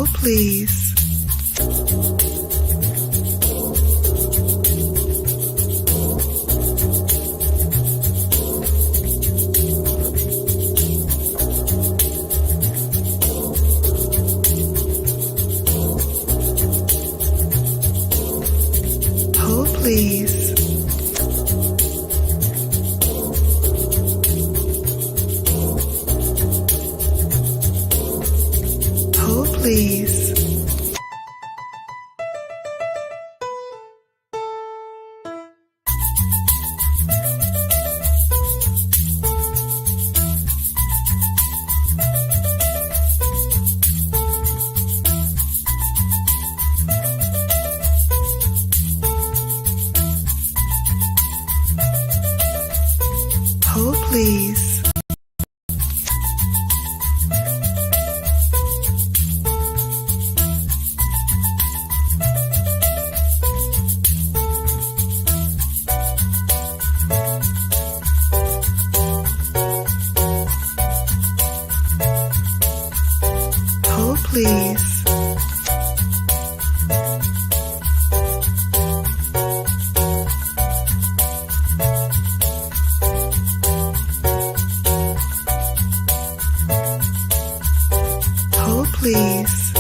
Hold please. Hold please. Hold please. Hold please. Hold please. Hold please.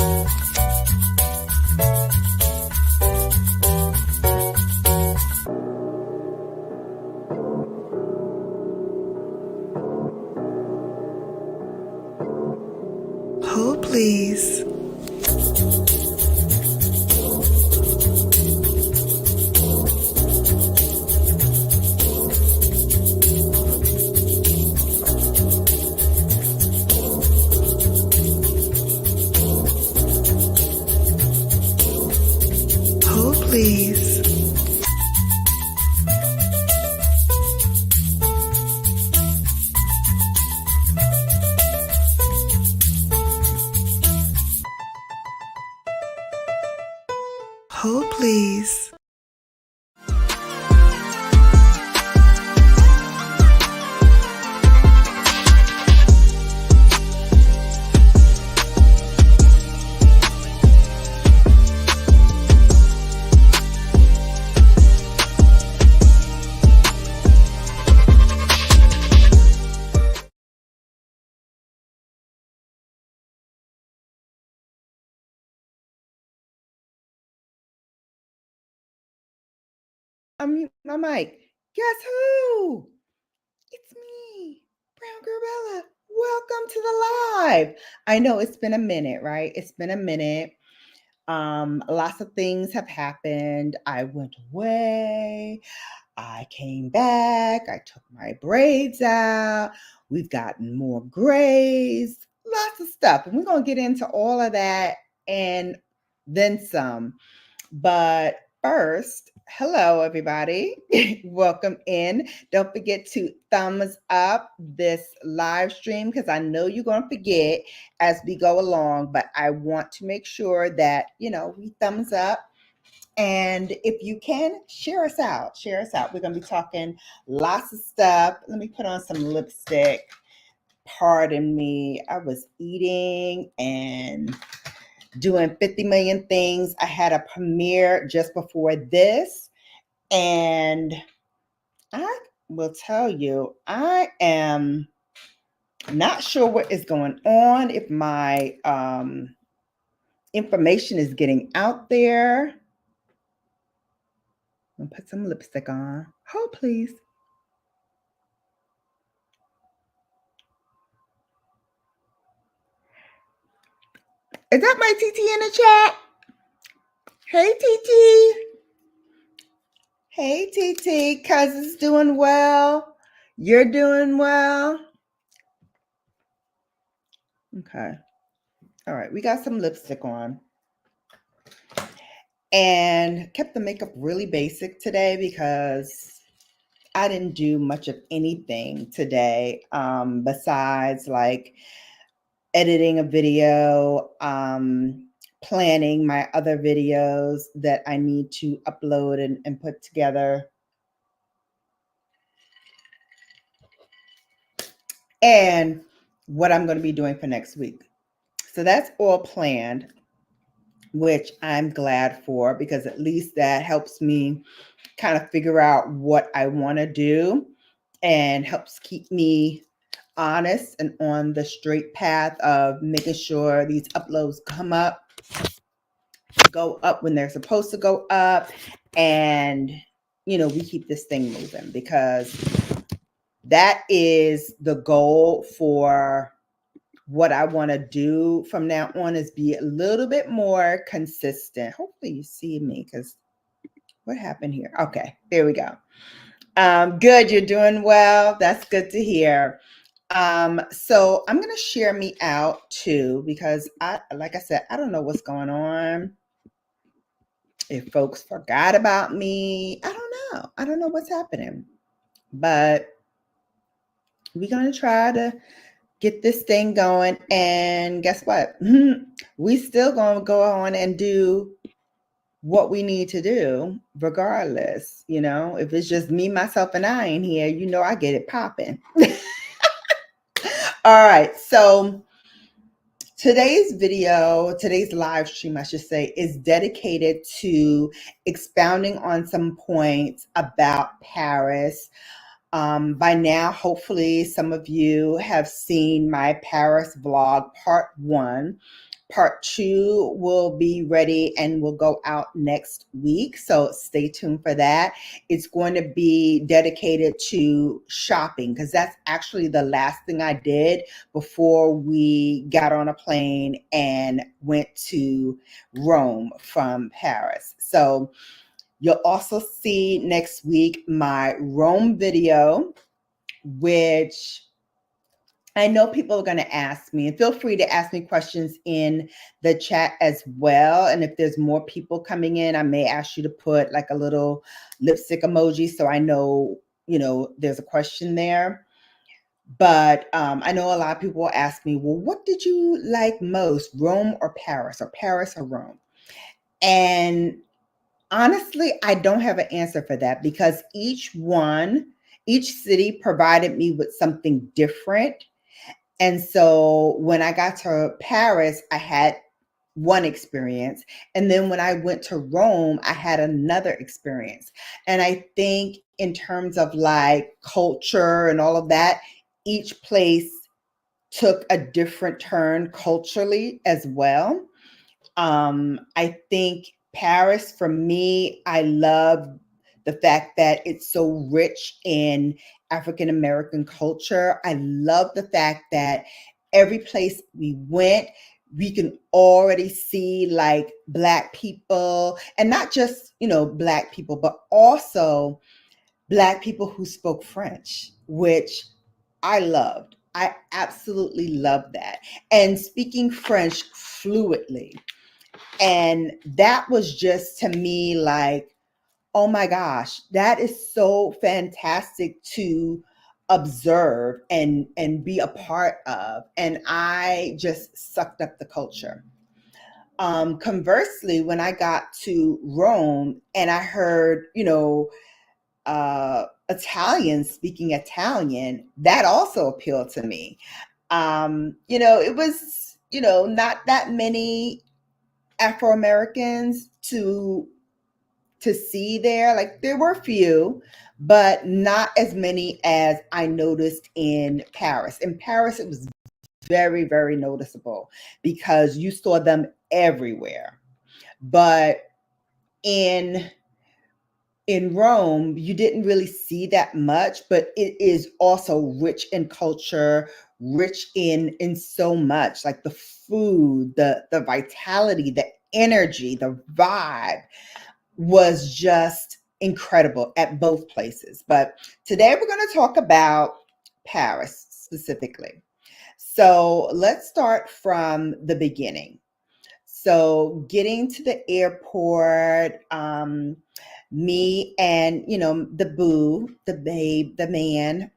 Hold please. Hold please. Hold please. Unmute my mic. Guess who? It's me, Brown Girl Bella. Welcome to the live. I know it's been a minute, right? It's been a minute. Lots of things have happened. I went away. I came back. I took my braids out. We've gotten more grays. Lots of stuff. And we're going to get into all of that and then some. But first, hello, everybody. Welcome in. Don't forget to thumbs up this live stream because I know you're going to forget as we go along. But I want to make sure that, we thumbs up. And if you can, share us out. Share us out. We're going to be talking lots of stuff. Let me put on some lipstick. Pardon me. I was eating and doing 50 million things. I had a premiere just before this, and I will tell you, I am not sure what is going on, if my information is getting out there. I'm gonna put some lipstick on. Hold, please. Is that my TT in the chat? Hey, TT. Hey, TT. Cousin's doing well. You're doing well. Okay. All right. We got some lipstick on. And kept the makeup really basic today because I didn't do much of anything today besides like editing a video, planning my other videos that I need to upload and put together. And what I'm going to be doing for next week. So that's all planned. which I'm glad for because at least that helps me kind of figure out what I want to do and helps keep me honest and on the straight path of making sure these uploads go up when they're supposed to go up, and we keep this thing moving because that is the goal for what I want to do from now on, is be a little bit more consistent. Hopefully you see me, because what happened here? Okay, there we go. Good, you're doing well. That's good to hear. So I'm gonna share me out too, because like I said, I don't know what's going on. If folks forgot about me, I don't know. I don't know what's happening, but we're gonna try to get this thing going. And guess what? We still gonna go on and do what we need to do regardless. If it's just me, myself, and I in here, I get it popping. All right, so today's live stream, I should say, is dedicated to expounding on some points about Paris. By now, hopefully, some of you have seen my Paris vlog, part 1. Part 2 will be ready and will go out next week, so stay tuned for that. It's going to be dedicated to shopping, because that's actually the last thing I did before we got on a plane and went to Rome from Paris. So you'll also see next week my Rome video, which I know people are going to ask me, and feel free to ask me questions in the chat as well. And if there's more people coming in, I may ask you to put like a little lipstick emoji so I know, there's a question there. But I know a lot of people will ask me, well, what did you like most, Rome or Paris or Rome? And honestly, I don't have an answer for that, because each city provided me with something different. And so when I got to Paris, I had one experience. And then when I went to Rome, I had another experience. And I think in terms of like culture and all of that, each place took a different turn culturally as well. I think Paris, for me, I love the fact that it's so rich in African American culture. I love the fact that every place we went, we can already see like Black people, and not just, Black people, but also Black people who spoke French, which I loved. I absolutely loved that. And speaking French fluently. And that was just, to me, like, oh my gosh, that is so fantastic to observe and be a part of. And I just sucked up the culture. Conversely, when I got to Rome and I heard, Italians speaking Italian, that also appealed to me. It was, not that many Afro-Americans to see there. Like, there were a few, but not as many as I noticed in Paris. In Paris, it was very, very noticeable because you saw them everywhere. But in Rome, you didn't really see that much, but it is also rich in culture, rich in so much, like the food, the vitality, the energy, the vibe was just incredible at both places. But today we're going to talk about Paris specifically. So let's start from the beginning. So getting to the airport, me and, the boo, the babe, the man,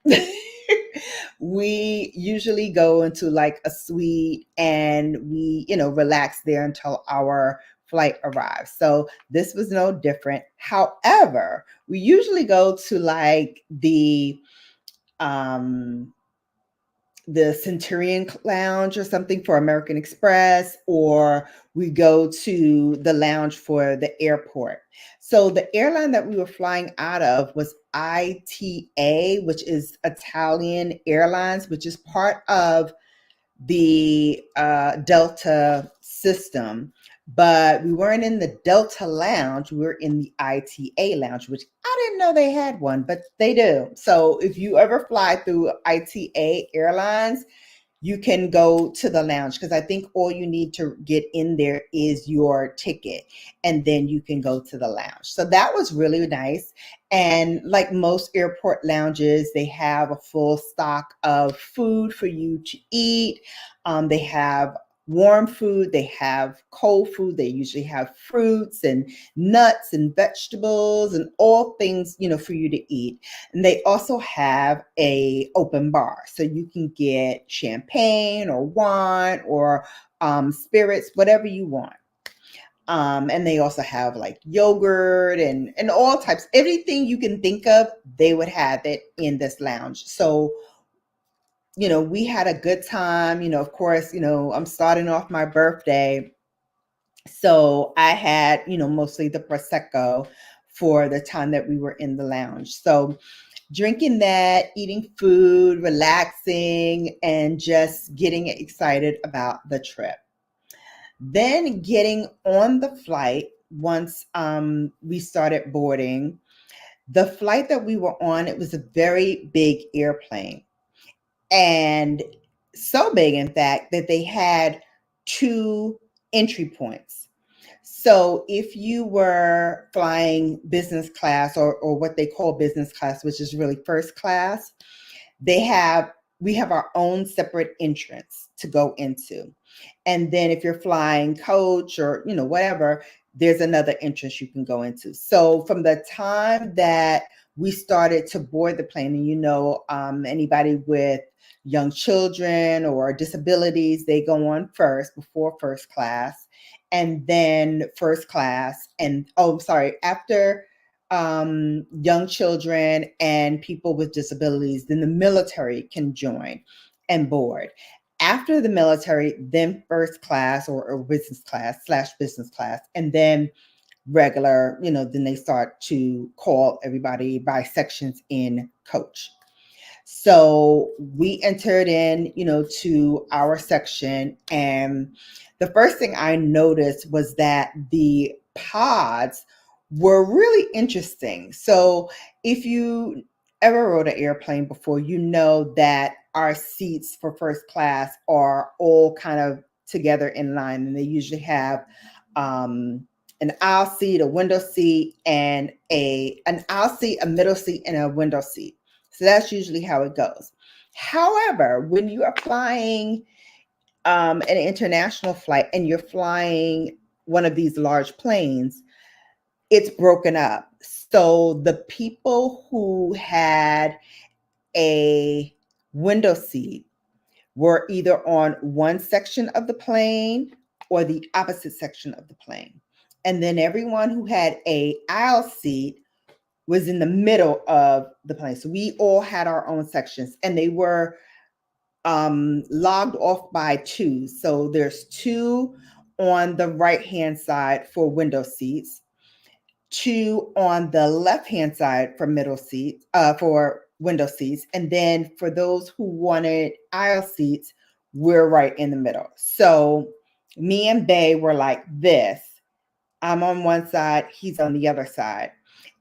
we usually go into like a suite and we, relax there until our flight arrives. So this was no different. However, we usually go to like the the Centurion Lounge or something for American Express, or we go to the lounge for the airport. So the airline that we were flying out of was ITA, which is Italian Airlines, which is part of the Delta system, but we weren't in the Delta lounge. We were in the ITA lounge, which I didn't know they had one, but they do. So if you ever fly through ITA Airlines, you can go to the lounge, because I think all you need to get in there is your ticket, and then you can go to the lounge. So that was really nice. And like most airport lounges, they have a full stock of food for you to eat. They have warm food, they have cold food, they usually have fruits and nuts and vegetables and all things, for you to eat. And they also have a open bar, so you can get champagne or wine or spirits, whatever you want. And they also have like yogurt and all types, everything you can think of, they would have it in this lounge. So we had a good time. Of course, I'm starting off my birthday. So I had, mostly the Prosecco for the time that we were in the lounge. So drinking that, eating food, relaxing, and just getting excited about the trip. Then getting on the flight, once we started boarding, the flight that we were on, it was a very big airplane. And so big, in fact, that they had two entry points. So if you were flying business class, or what they call business class, which is really first class, we have our own separate entrance to go into. And then if you're flying coach or whatever, there's another entrance you can go into. So from the time that we started to board the plane, and anybody with young children or disabilities, they go on first before first class, and then first class, and after young children and people with disabilities, then the military can join and board. After the military, then first class or business class / business class, and then regular, then they start to call everybody by sections in coach. So we entered in, to our section, and the first thing I noticed was that the pods were really interesting. So if you ever rode an airplane before, you know that our seats for first class are all kind of together in line, and they usually have an aisle seat, a window seat, and an aisle seat, a middle seat, and a window seat. So that's usually how it goes. However, when you are flying an international flight and you're flying one of these large planes, it's broken up. So the people who had a window seat were either on one section of the plane or the opposite section of the plane. And then everyone who had a aisle seat was in the middle of the plane. So we all had our own sections, and they were logged off by twos. So there's two on the right-hand side for window seats, two on the left-hand side for for window seats, and then for those who wanted aisle seats, we're right in the middle. So me and Bay were like this. I'm on one side, he's on the other side.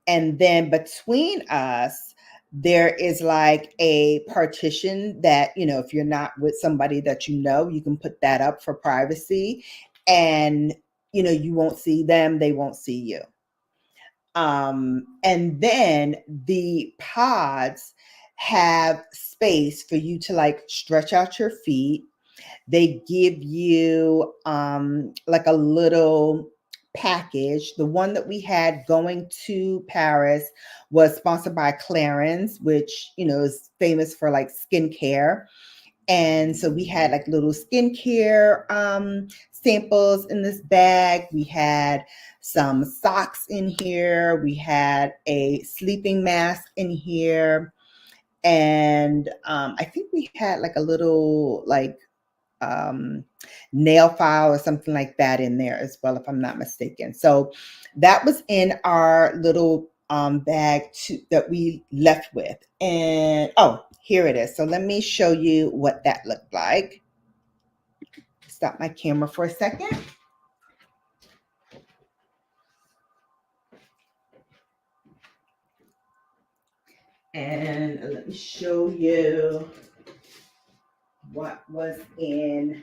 And then between us, there is like a partition that, if you're not with somebody that you can put that up for privacy, and, you won't see them, they won't see you. And then the pods have space for you to like stretch out your feet. They give you like a little package. The one that we had going to Paris was sponsored by Clarins, which, is famous for like skincare. And so we had like little skincare samples in this bag. We had some socks in here. We had a sleeping mask in here. And I think we had like a little like nail file or something like that in there as well, if I'm not mistaken. So that was in our little bag that we left with. And oh, here it is. So let me show you what that looked like. Stop my camera for a second. And let me show you what was in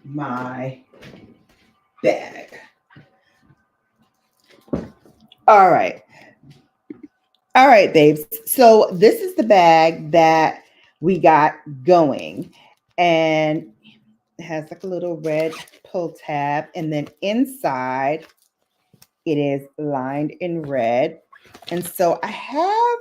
my bag. All right. All right, babes. So this is the bag that we got going. And it has like a little red pull tab. And then inside, it is lined in red. And so I have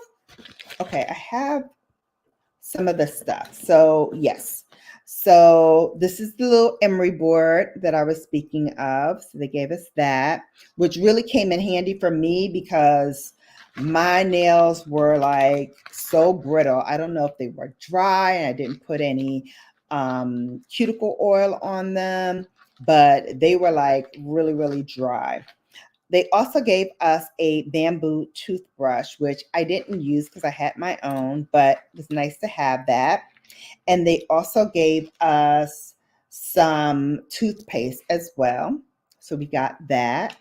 some of the stuff. So yes. So this is the little emery board that I was speaking of. So they gave us that, which really came in handy for me because my nails were like so brittle. I don't know if they were dry and I didn't put any cuticle oil on them, but they were like really, really dry. They also gave us a bamboo toothbrush, which I didn't use because I had my own, but it was nice to have that. And they also gave us some toothpaste as well. So we got that.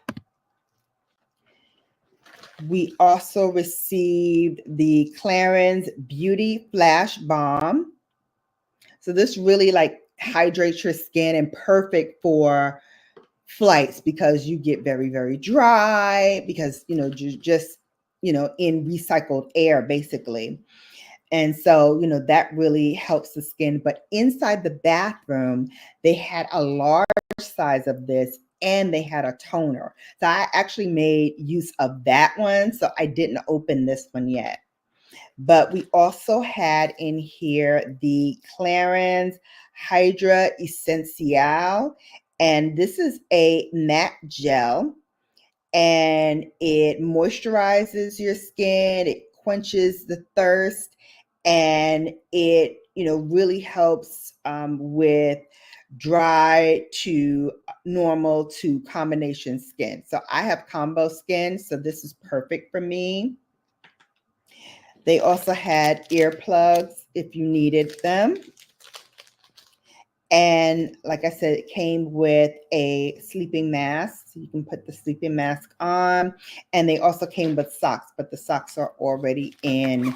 We also received the Clarins Beauty Flash Balm. So this really like hydrates your skin and perfect for flights because you get very, very dry because, you just, in recycled air basically. And so, that really helps the skin. But inside the bathroom, they had a large size of this and they had a toner. So I actually made use of that one. So I didn't open this one yet. But we also had in here the Clarins Hydra Essential. And this is a matte gel and it moisturizes your skin, it quenches the thirst, and it really helps with dry to normal to combination skin. So I have combo skin, so this is perfect for me. They also had earplugs if you needed them. And like I said, it came with a sleeping mask. So you can put the sleeping mask on. And they also came with socks, but the socks are already in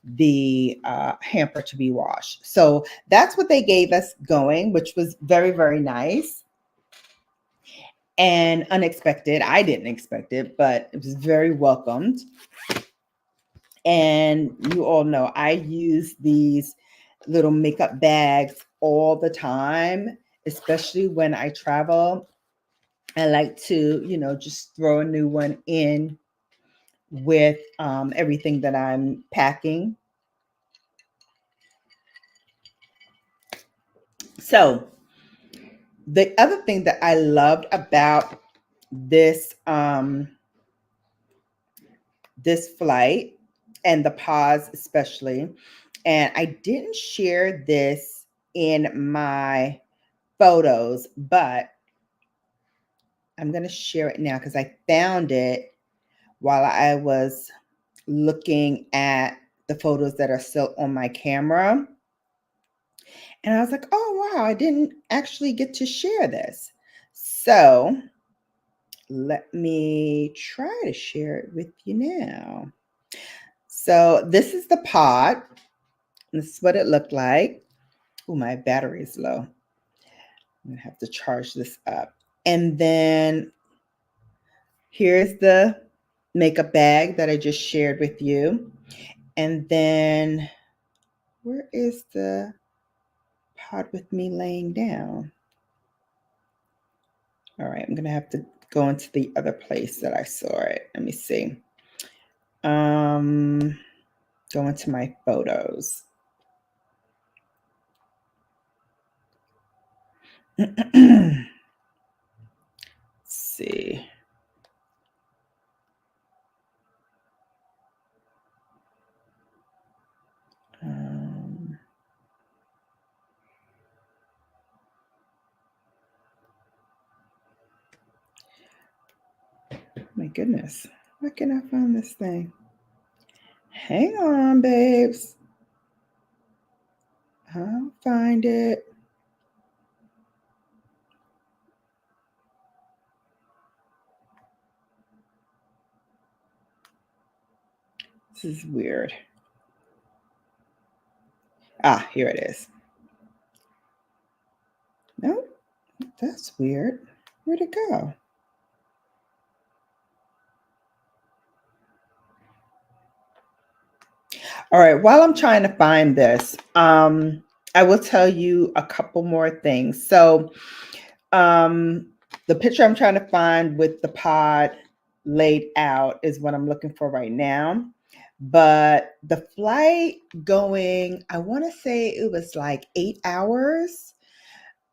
the hamper to be washed. So that's what they gave us going, which was very, very nice and unexpected. I didn't expect it, but it was very welcomed. And you all know I use these little makeup bags all the time, especially when I travel. I like to, just throw a new one in with everything that I'm packing. So the other thing that I loved about this this flight and the pause especially, and I didn't share this in my photos, but I'm going to share it now because I found it while I was looking at the photos that are still on my camera. And I was like, oh, wow, I didn't actually get to share this. So let me try to share it with you now. So this is the pod. This is what it looked like. Oh, my battery is low. I'm going to have to charge this up. And then here's the makeup bag that I just shared with you. And then where is the pod with me laying down? All right, I'm going to have to go into the other place that I saw it. Let me see. Go into my photos. Let's see. goodness. Why can't I find this thing? Hang on, babes. I'll find it. This is weird. Ah, here it is. No, that's weird. Where'd it go? All right, while I'm trying to find this, I will tell you a couple more things. So, the picture I'm trying to find with the pod laid out is what I'm looking for right now. But the flight going, I want to say it was like 8 hours.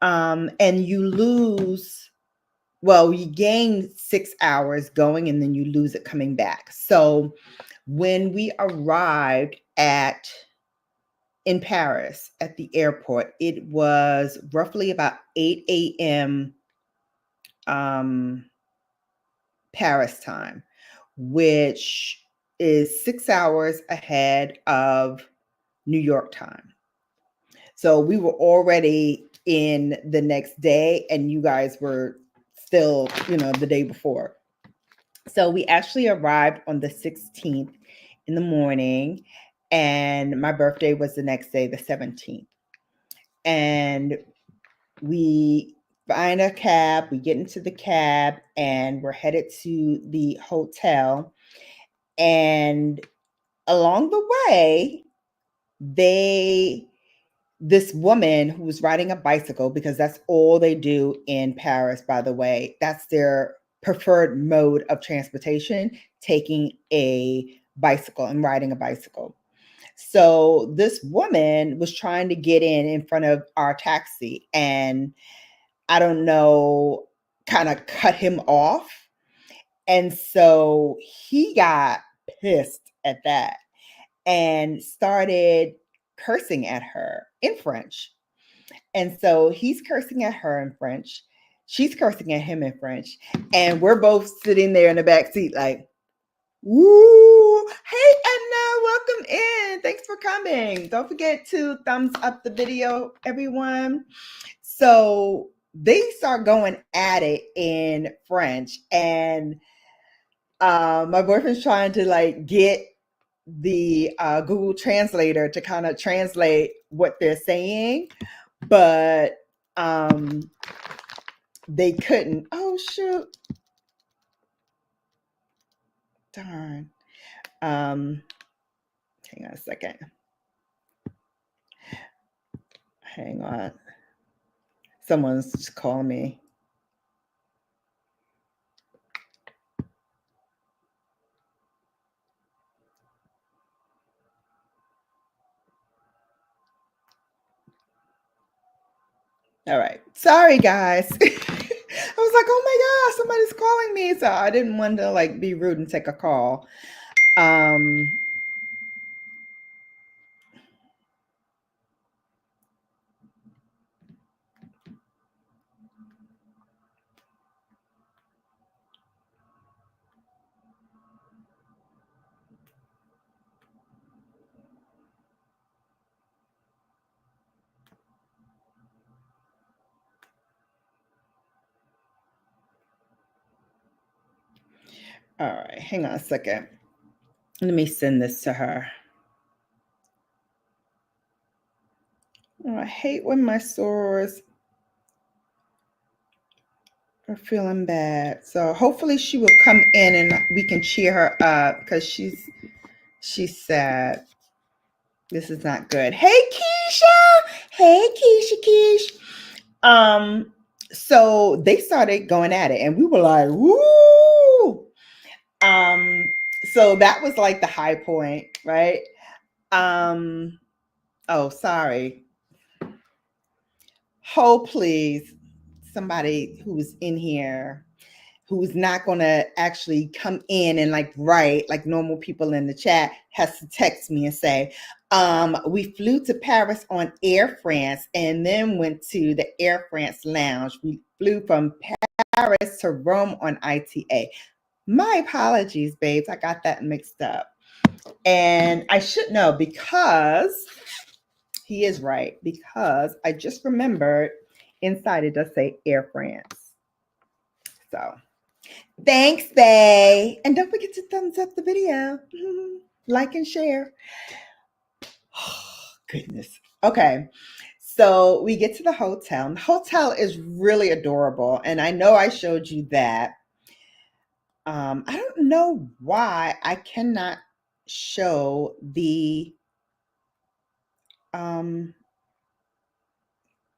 And you lose, well, you gain 6 hours going and then you lose it coming back. So when we arrived in Paris at the airport, it was roughly about 8 a.m. Paris time, which is 6 hours ahead of New York time. So we were already in the next day, and you guys were still, the day before. So we actually arrived on the 16th in the morning, and my birthday was the next day, the 17th. And we find a cab, we get into the cab, and we're headed to the hotel. And along the way, this woman who was riding a bicycle, because that's all they do in Paris, by the way, that's their preferred mode of transportation, taking a bicycle and riding a bicycle. So this woman was trying to get in front of our taxi, and I don't know, kind of cut him off. And so he got pissed at that and started cursing at her in French. And so he's cursing at her in French. She's cursing at him in French. And we're both sitting there in the back seat like, woo, hey, Edna, welcome in. Thanks for coming. Don't forget to thumbs up the video, everyone. So they start going at it in French. And my boyfriend's trying to get the Google translator to kind of translate what they're saying, but they couldn't. Oh shoot. Darn. Hang on a second. Hang on. Someone's just calling me. All right. Sorry, guys. I was like, oh my gosh, somebody's calling me. So I didn't want to be rude and take a call. All right, hang on a second. Let me send this to her. Oh, I hate when my sorors are feeling bad. So hopefully she will come in and we can cheer her up because she's sad. This is not good. Hey, Keisha. Hey, Keisha. So they started going at it and we were like, woo. So that was the high point, right? Oh, sorry. Please, somebody who's in here who's not going to actually come in and write like normal people in the chat has to text me and say, we flew to Paris on Air France and then went to the Air France lounge. We flew from Paris to Rome on ITA. My apologies, babes. I got that mixed up. And I should know because he is right. Because I just remembered inside it does say Air France. So thanks, Bay. And don't forget to thumbs up the video. Like and share. Oh, goodness. Okay. So we get to the hotel. The hotel is really adorable. And I know I showed you that. I don't know why I cannot show um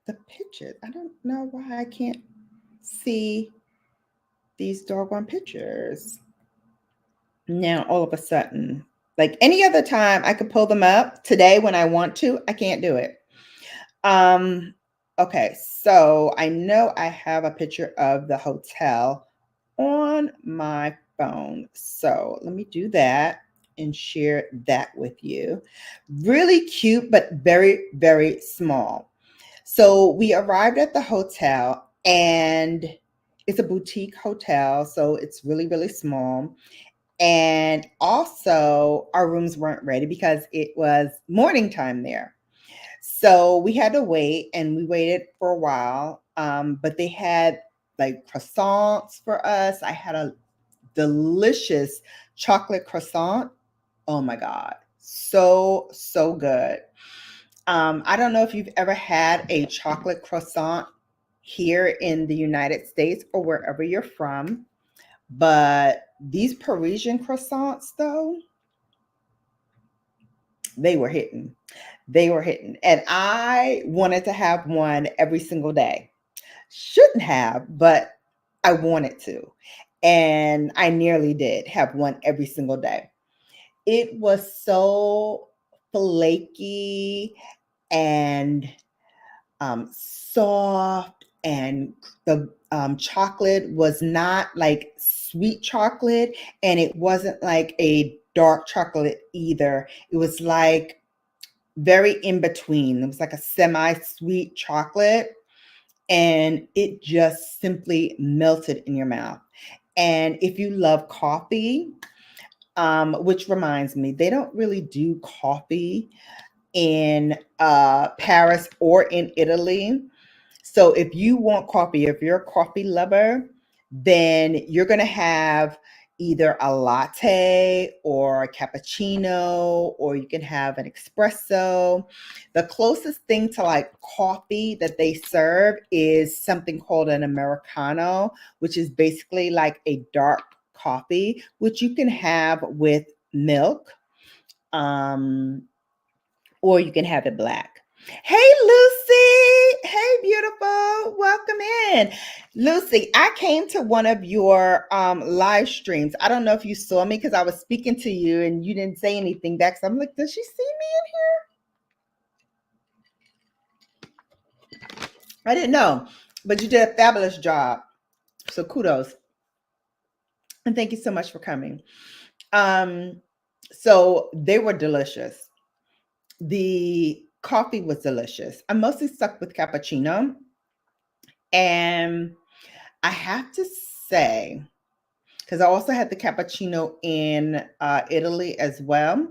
the pictures. I don't know why I can't see these doggone pictures. Now all of a sudden, like any other time I could pull them up. Today when I want to, I can't do it. Okay, so I know I have a picture of the hotel on my phone. So let me do that and share that with you. Really cute, but very, very small. So we arrived at the hotel and it's a boutique hotel. So it's really, really small. And also, our rooms weren't ready because it was morning time there. So we had to wait and we waited for a while. But they had like croissants for us. I had a delicious chocolate croissant. Oh my God. So, so good. I don't know if you've ever had a chocolate croissant here in the United States or wherever you're from, but these Parisian croissants, though, they were hitting. They were hitting. And I wanted to have one every single day. Shouldn't have, but I wanted to. And I nearly did have one every single day. It was so flaky and soft, and the chocolate was not like sweet chocolate, and it wasn't like a dark chocolate either. It was like very in between. It was like a semi-sweet chocolate, and it just simply melted in your mouth. And if you love coffee, which reminds me, they don't really do coffee in Paris or in Italy. So if you want coffee, if you're a coffee lover, then you're going to have either a latte or a cappuccino, or you can have an espresso. The closest thing to like coffee that they serve is something called an Americano, which is basically like a dark coffee, which you can have with milk. Or you can have it black. Hey, Lucy. Hey, beautiful. Welcome in. Lucy, I came to one of your live streams. I don't know if you saw me because I was speaking to you and you didn't say anything back. So I'm like, does she see me in here? I didn't know, but you did a fabulous job. So kudos. And thank you so much for coming. So they were delicious. The coffee was delicious. I'm mostly stuck with cappuccino. And I have to say, because I also had the cappuccino in Italy as well,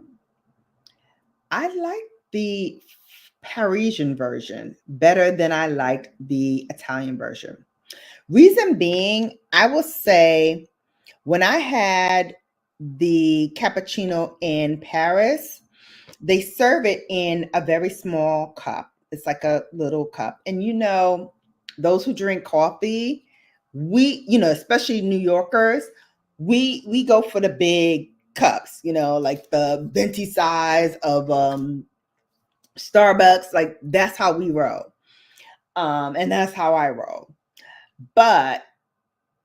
I like the Parisian version better than I liked the Italian version. Reason being, I will say when I had the cappuccino in Paris, they serve it in a very small cup. It's like a little cup. And those who drink coffee, we, especially New Yorkers, we go for the big cups, like the venti size of Starbucks. Like that's how we roll. And that's how I roll. But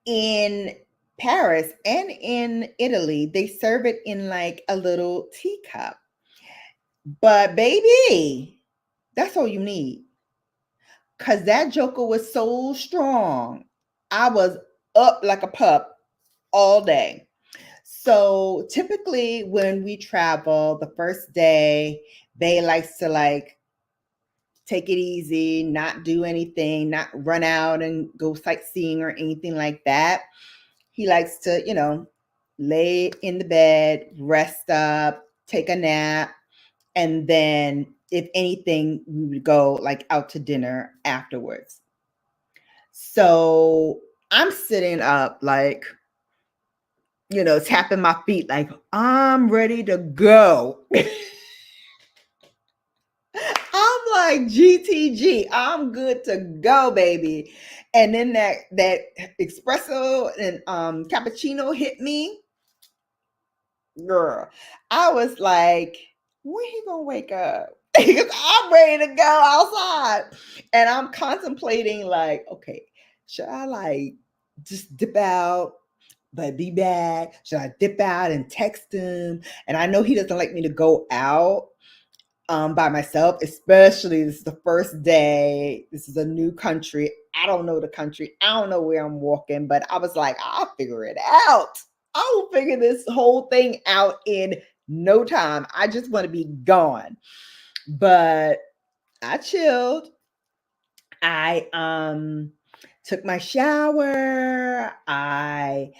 in Paris and in Italy, they serve it in like a little teacup. But baby, that's all you need. Cause that joker was so strong. I was up like a pup all day. So typically when we travel, the first day, Bay likes to like take it easy, not do anything, not run out and go sightseeing or anything like that. He likes to, lay in the bed, rest up, take a nap, and then if anything, we would go like out to dinner afterwards. So I'm sitting up like, tapping my feet like I'm ready to go. I'm like GTG. I'm good to go, baby. And then that espresso and cappuccino hit me. Girl, I was like, when he gonna wake up? Because I'm ready to go outside. And I'm contemplating, like, okay, should I like just dip out, but be back? Should I dip out and text him? And I know he doesn't like me to go out by myself, especially this is the first day. This is a new country. I don't know the country. I don't know where I'm walking, but I was like, I'll figure it out. I will figure this whole thing out in no time. I just want to be gone. But I chilled. I took my shower. I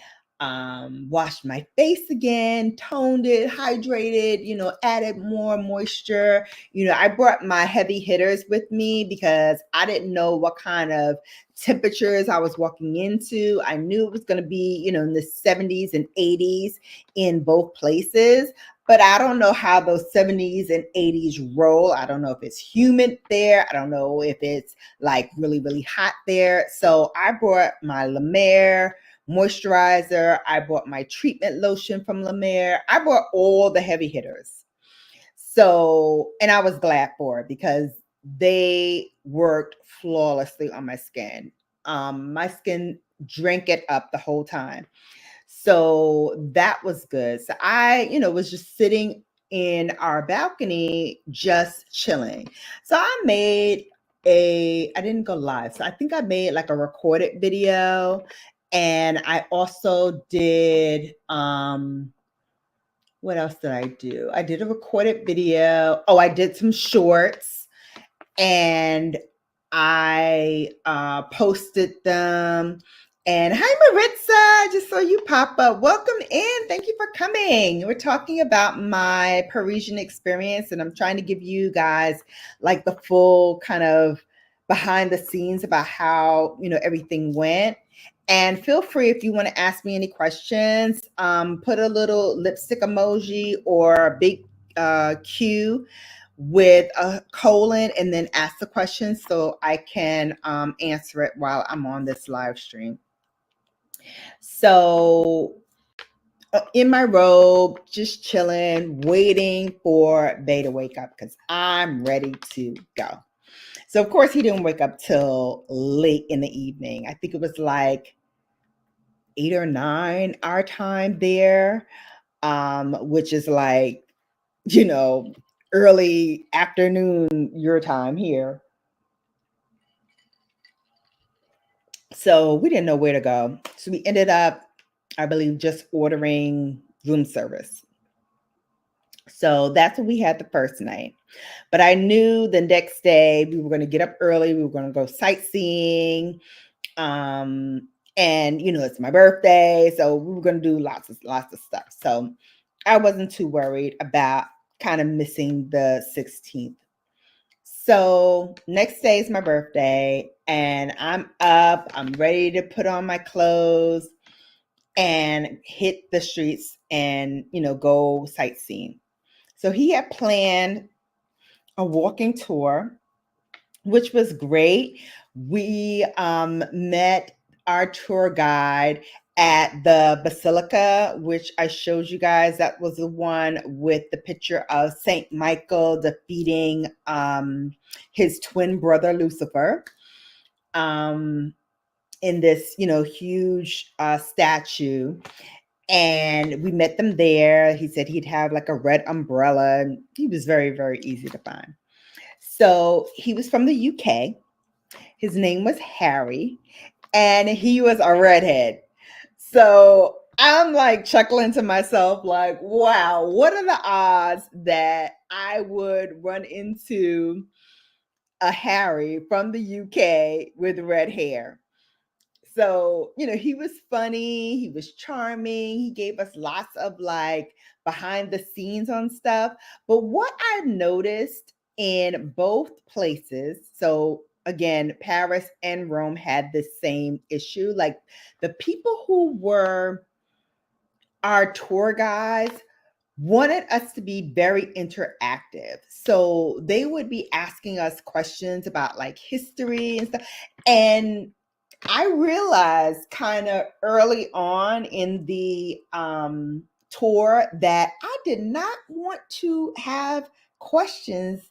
washed my face again, toned it, hydrated, added more moisture. I brought my heavy hitters with me because I didn't know what kind of temperatures I was walking into. I knew it was going to be, in the 70s and 80s in both places. But I don't know how those 70s and 80s roll. I don't know if it's humid there. I don't know if it's like really, really hot there. So I brought my La Mer moisturizer. I bought my treatment lotion from La Mer. I bought all the heavy hitters. So, and I was glad for it because they worked flawlessly on my skin. My skin drank it up the whole time. So that was good. So I, was just sitting in our balcony, just chilling. So I didn't go live. So I think I made like a recorded video. And I also did, what else did I do? I did a recorded video. Oh, I did some shorts and I posted them. And hi, Maritza, I just saw you pop up. Welcome in. Thank you for coming. We're talking about my Parisian experience, and I'm trying to give you guys like the full kind of behind the scenes about how, everything went. And feel free if you want to ask me any questions, put a little lipstick emoji or a big Q with a colon and then ask the question so I can answer it while I'm on this live stream. So in my robe, just chilling, waiting for Bay to wake up because I'm ready to go. So of course he didn't wake up till late in the evening. I think it was like 8 or 9 our time there, which is like, early afternoon your time here. So we didn't know where to go. So we ended up, I believe, just ordering room service. So that's what we had the first night. But I knew the next day we were going to get up early. We were going to go sightseeing. And it's my birthday. So we were going to do lots of stuff. So I wasn't too worried about kind of missing the 16th. So next day is my birthday and I'm up, I'm ready to put on my clothes and hit the streets and, go sightseeing. So he had planned a walking tour, which was great. We met our tour guide at the Basilica, which I showed you guys. That was the one with the picture of Saint Michael defeating his twin brother Lucifer in this, huge statue. And we met them there. He said he'd have like a red umbrella. And he was very, very easy to find. So he was from the UK. His name was Harry, and he was a redhead. So I'm like chuckling to myself, like, wow, what are the odds that I would run into a Harry from the UK with red hair? So, he was funny, he was charming, he gave us lots of like behind the scenes on stuff. But what I noticed in both places, so again, Paris and Rome had the same issue. Like the people who were our tour guides wanted us to be very interactive. So they would be asking us questions about like history and stuff. And I realized kind of early on in the tour that I did not want to have questions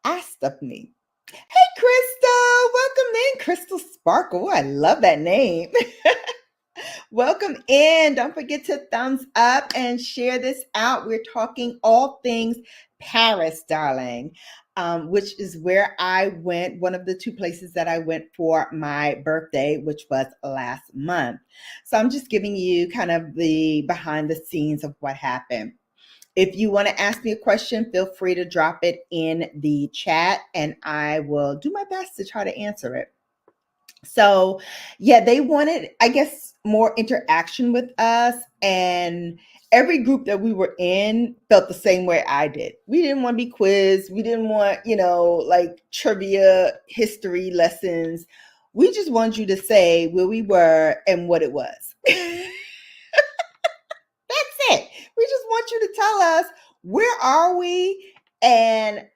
asked of me. Hey, Crystal, welcome in, Crystal Sparkle. I love that name. Welcome in. Don't forget to thumbs up and share this out. We're talking all things Paris, darling, which is where I went, one of the two places that I went for my birthday, which was last month. So I'm just giving you kind of the behind the scenes of what happened. If you want to ask me a question, feel free to drop it in the chat and I will do my best to try to answer it. So, yeah, they wanted, I guess, more interaction with us. And every group that we were in felt the same way I did. We didn't want to be quizzed. We didn't want, like trivia, history lessons. We just wanted you to say where we were and what it was. That's it. We just want you to tell us where are we and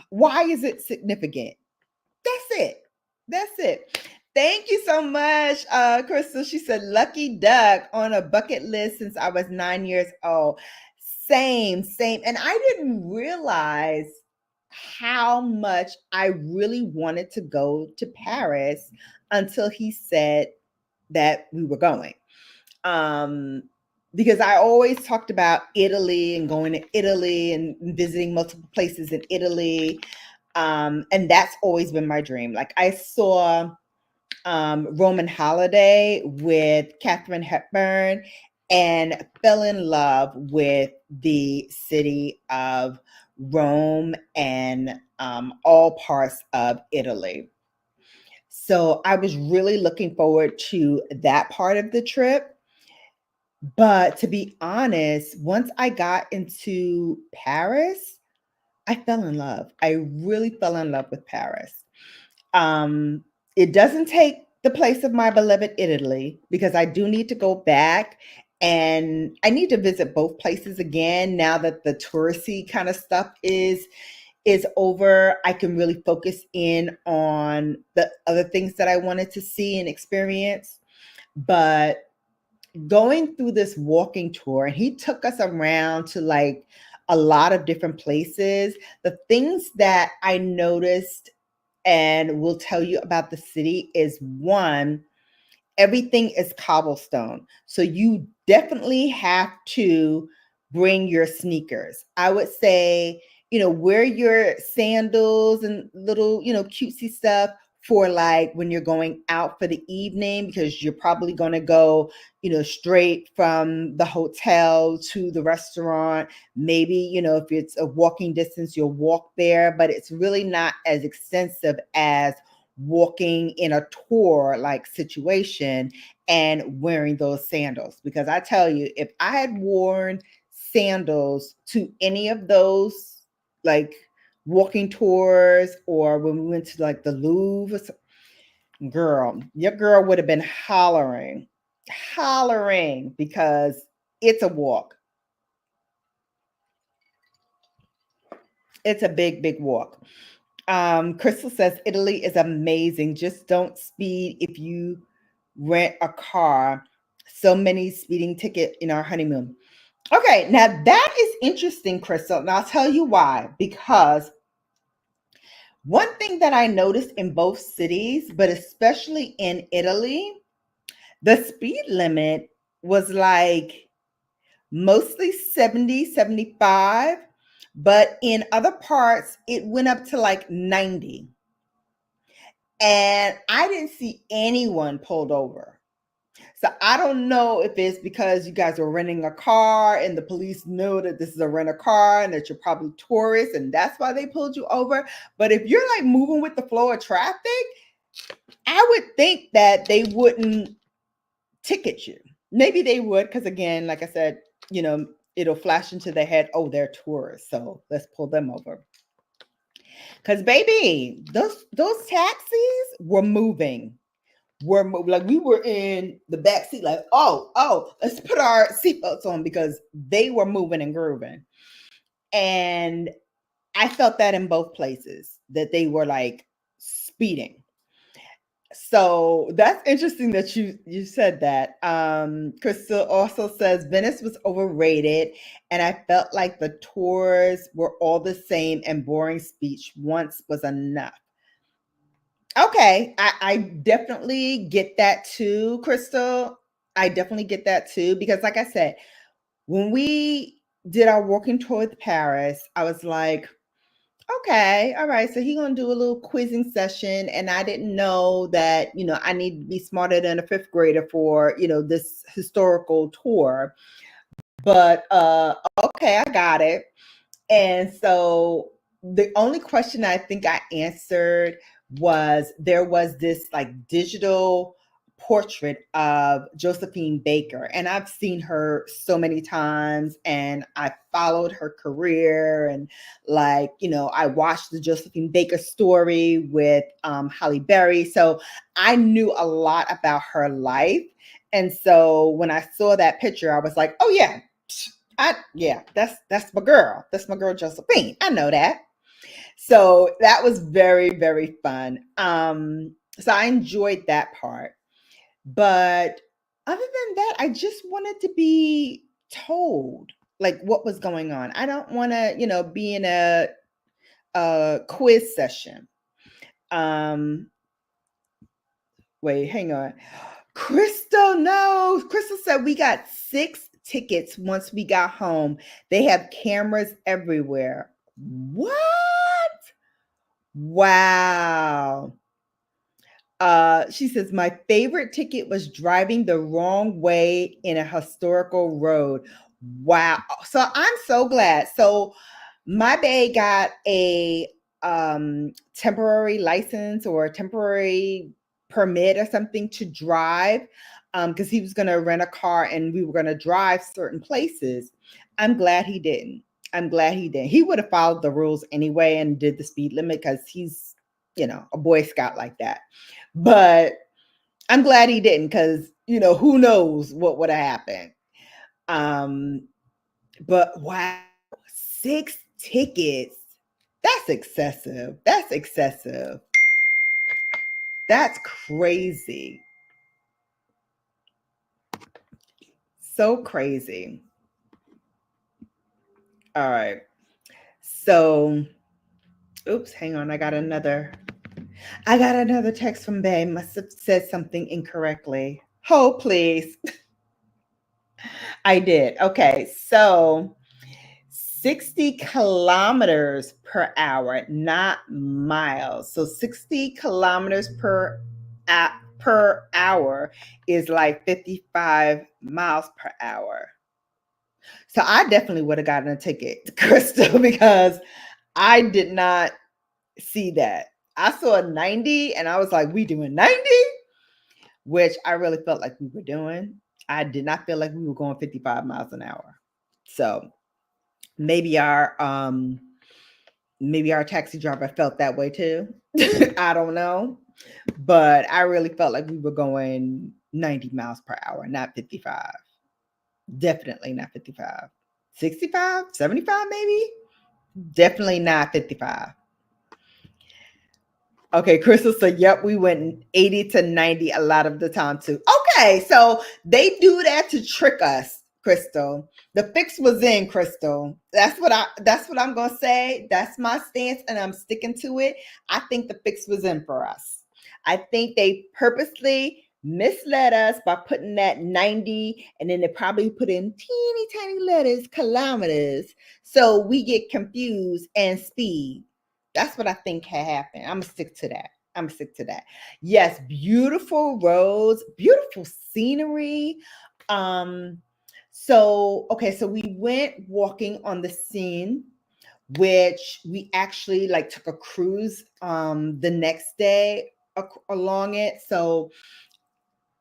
why is it significant? That's it. That's it. Thank you so much, Crystal. She said, lucky duck on a bucket list since I was 9 years old. Same. And I didn't realize how much I really wanted to go to Paris until he said that we were going. Because I always talked about Italy and going to Italy and visiting multiple places in Italy. And that's always been my dream. Like I saw Roman Holiday with Katharine Hepburn and fell in love with the city of Rome and all parts of Italy. So I was really looking forward to that part of the trip. But to be honest, once I got into Paris, I fell in love. I really fell in love with Paris. It doesn't take the place of my beloved Italy because I do need to go back and I need to visit both places again now that the touristy kind of stuff is over. I can really focus in on the other things that I wanted to see and experience. But going through this walking tour, and he took us around to like a lot of different places. The things that I noticed and will tell you about the city is one, everything is cobblestone. So you definitely have to bring your sneakers. I would say, wear your sandals and little, cutesy stuff for like when you're going out for the evening, because you're probably going to go, straight from the hotel to the restaurant. Maybe, if it's a walking distance, you'll walk there, but it's really not as extensive as walking in a tour like situation and wearing those sandals. Because I tell you, if I had worn sandals to any of those like walking tours or when we went to like the Louvre, girl, your girl would have been hollering because it's a walk. It's a big walk. Crystal says Italy is amazing. Just don't speed if you rent a car. So many speeding ticket in our honeymoon. Okay, now that is interesting, Crystal. And I'll tell you why. Because one thing that I noticed in both cities, but especially in Italy, the speed limit was like mostly 70, 75. But in other parts, it went up to like 90. And I didn't see anyone pulled over. So I don't know if it's because you guys are renting a car and the police know that this is a rent a car and that you're probably tourists and that's why they pulled you over. But if you're like moving with the flow of traffic, I would think that they wouldn't ticket you. Maybe they would, because again, like I said, you know, it'll flash into their head, oh, they're tourists, so let's pull them over. Because baby, those taxis were moving. Like we were in the back seat, like, oh, let's put our seatbelts on because they were moving and grooving. And I felt that in both places, that they were like speeding. So that's interesting that you said that. Crystal also says Venice was overrated, and I felt like the tours were all the same and boring. Speech once was enough. Okay, I definitely get that too, Crystal. I definitely get that too because, like I said, when we did our walking tour with Paris, I was like, okay, all right. So he's gonna do a little quizzing session, and I didn't know that I need to be smarter than a fifth grader for this historical tour. But okay, I got it. And so the only question I think I answered was there was this like digital portrait of Josephine Baker. And I've seen her so many times and I followed her career and I watched the Josephine Baker story with Halle Berry. So I knew a lot about her life. And so when I saw that picture, I was like, oh yeah, that's my girl. That's my girl Josephine. I know that. So that was very, very fun. So I enjoyed that part. But other than that, I just wanted to be told like what was going on. I don't want to, be in a quiz session. Wait, hang on. Crystal, no. Crystal said we got 6 tickets once we got home. They have cameras everywhere. What? Wow. She says, my favorite ticket was driving the wrong way in a historical road. Wow. So I'm so glad. So my bae got a temporary license or a temporary permit or something to drive because he was going to rent a car and we were going to drive certain places. I'm glad he didn't. I'm glad he didn't. He would have followed the rules anyway and did the speed limit because he's, a Boy Scout like that. But I'm glad he didn't because, who knows what would have happened. But wow, 6 tickets. That's excessive. That's excessive. That's crazy. So crazy. All right. So, oops, hang on. I got another text from Bay. Must have said something incorrectly. Hold, please. I did. Okay. So 60 kilometers per hour, not miles. So 60 kilometers per hour is like 55 miles per hour. So I definitely would have gotten a ticket, Crystal, because I did not see that. I saw a 90 and I was like, we doing 90? Which I really felt like we were doing. I did not feel like we were going 55 miles an hour. So maybe our taxi driver felt that way too. I don't know. But I really felt like we were going 90 miles per hour, not 55. Definitely not 55. 65, 75 maybe? Definitely not 55. Okay, Crystal said, yep, we went 80 to 90 a lot of the time too. Okay, so they do that to trick us, Crystal. The fix was in, Crystal. That's what I'm gonna say. That's my stance, and I'm sticking to it. I think the fix was in for us. I think they purposely misled us by putting that 90, and then they probably put in teeny tiny letters, kilometers, so we get confused and speed. That's what I think had happened. I'm gonna stick to that. Yes, beautiful roads, beautiful scenery. So we went walking on the Seine, which we actually like took a cruise the next day along it. So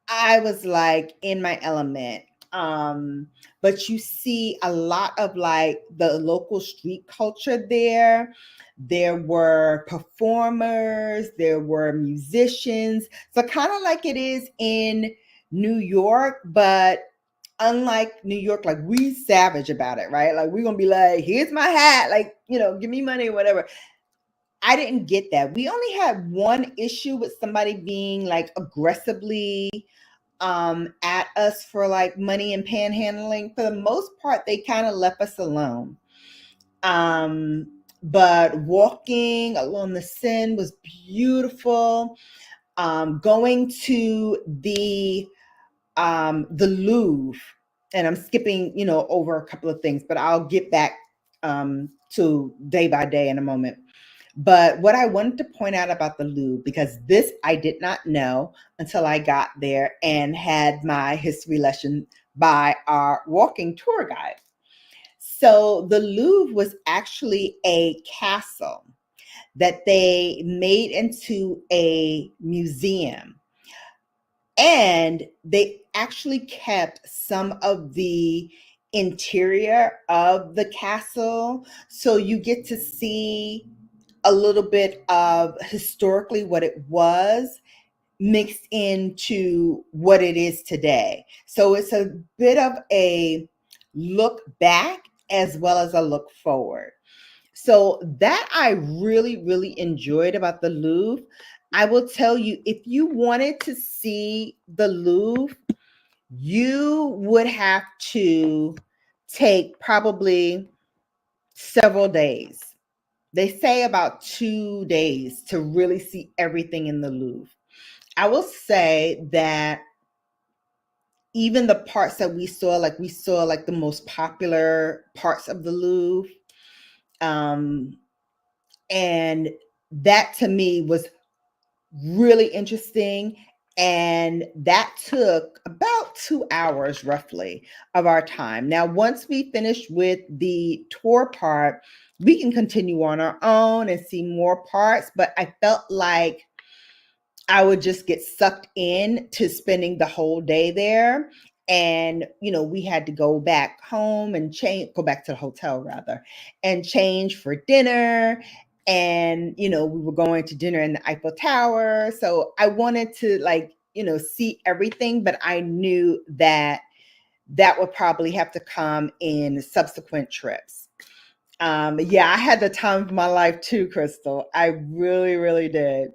I was like in my element. But you see a lot of like the local street culture there. There were performers, there were musicians. So kind of like it is in New York, but unlike New York, like we savage about it, right? Like we're gonna be like, here's my hat, like, give me money or whatever. I didn't get that. We only had one issue with somebody being like aggressively at us for like money and panhandling. For the most part, they kind of left us alone. But walking along the Seine was beautiful. Going to the Louvre, and I'm skipping, over a couple of things, but I'll get back to day by day in a moment. But what I wanted to point out about the Louvre, because this I did not know until I got there and had my history lesson by our walking tour guide. So the Louvre was actually a castle that they made into a museum. And they actually kept some of the interior of the castle. So you get to see a little bit of historically what it was mixed into what it is today. So it's a bit of a look back as well as a look forward. So that I really, really enjoyed about the Louvre. I will tell you, if you wanted to see the Louvre, you would have to take probably several days. They say about 2 days to really see everything in the Louvre. I will say that even the parts that we saw like the most popular parts of the Louvre. Um, and that to me was really interesting. And that took about 2 hours roughly of our time. Now, once we finished with the tour part, we can continue on our own and see more parts. But I felt like I would just get sucked in to spending the whole day there. And, we had to go back home and go back to the hotel rather, and change for dinner. And, we were going to dinner in the Eiffel Tower. So I wanted to like, see everything, but I knew that that would probably have to come in subsequent trips. Yeah, I had the time of my life too, Crystal. I really, really did.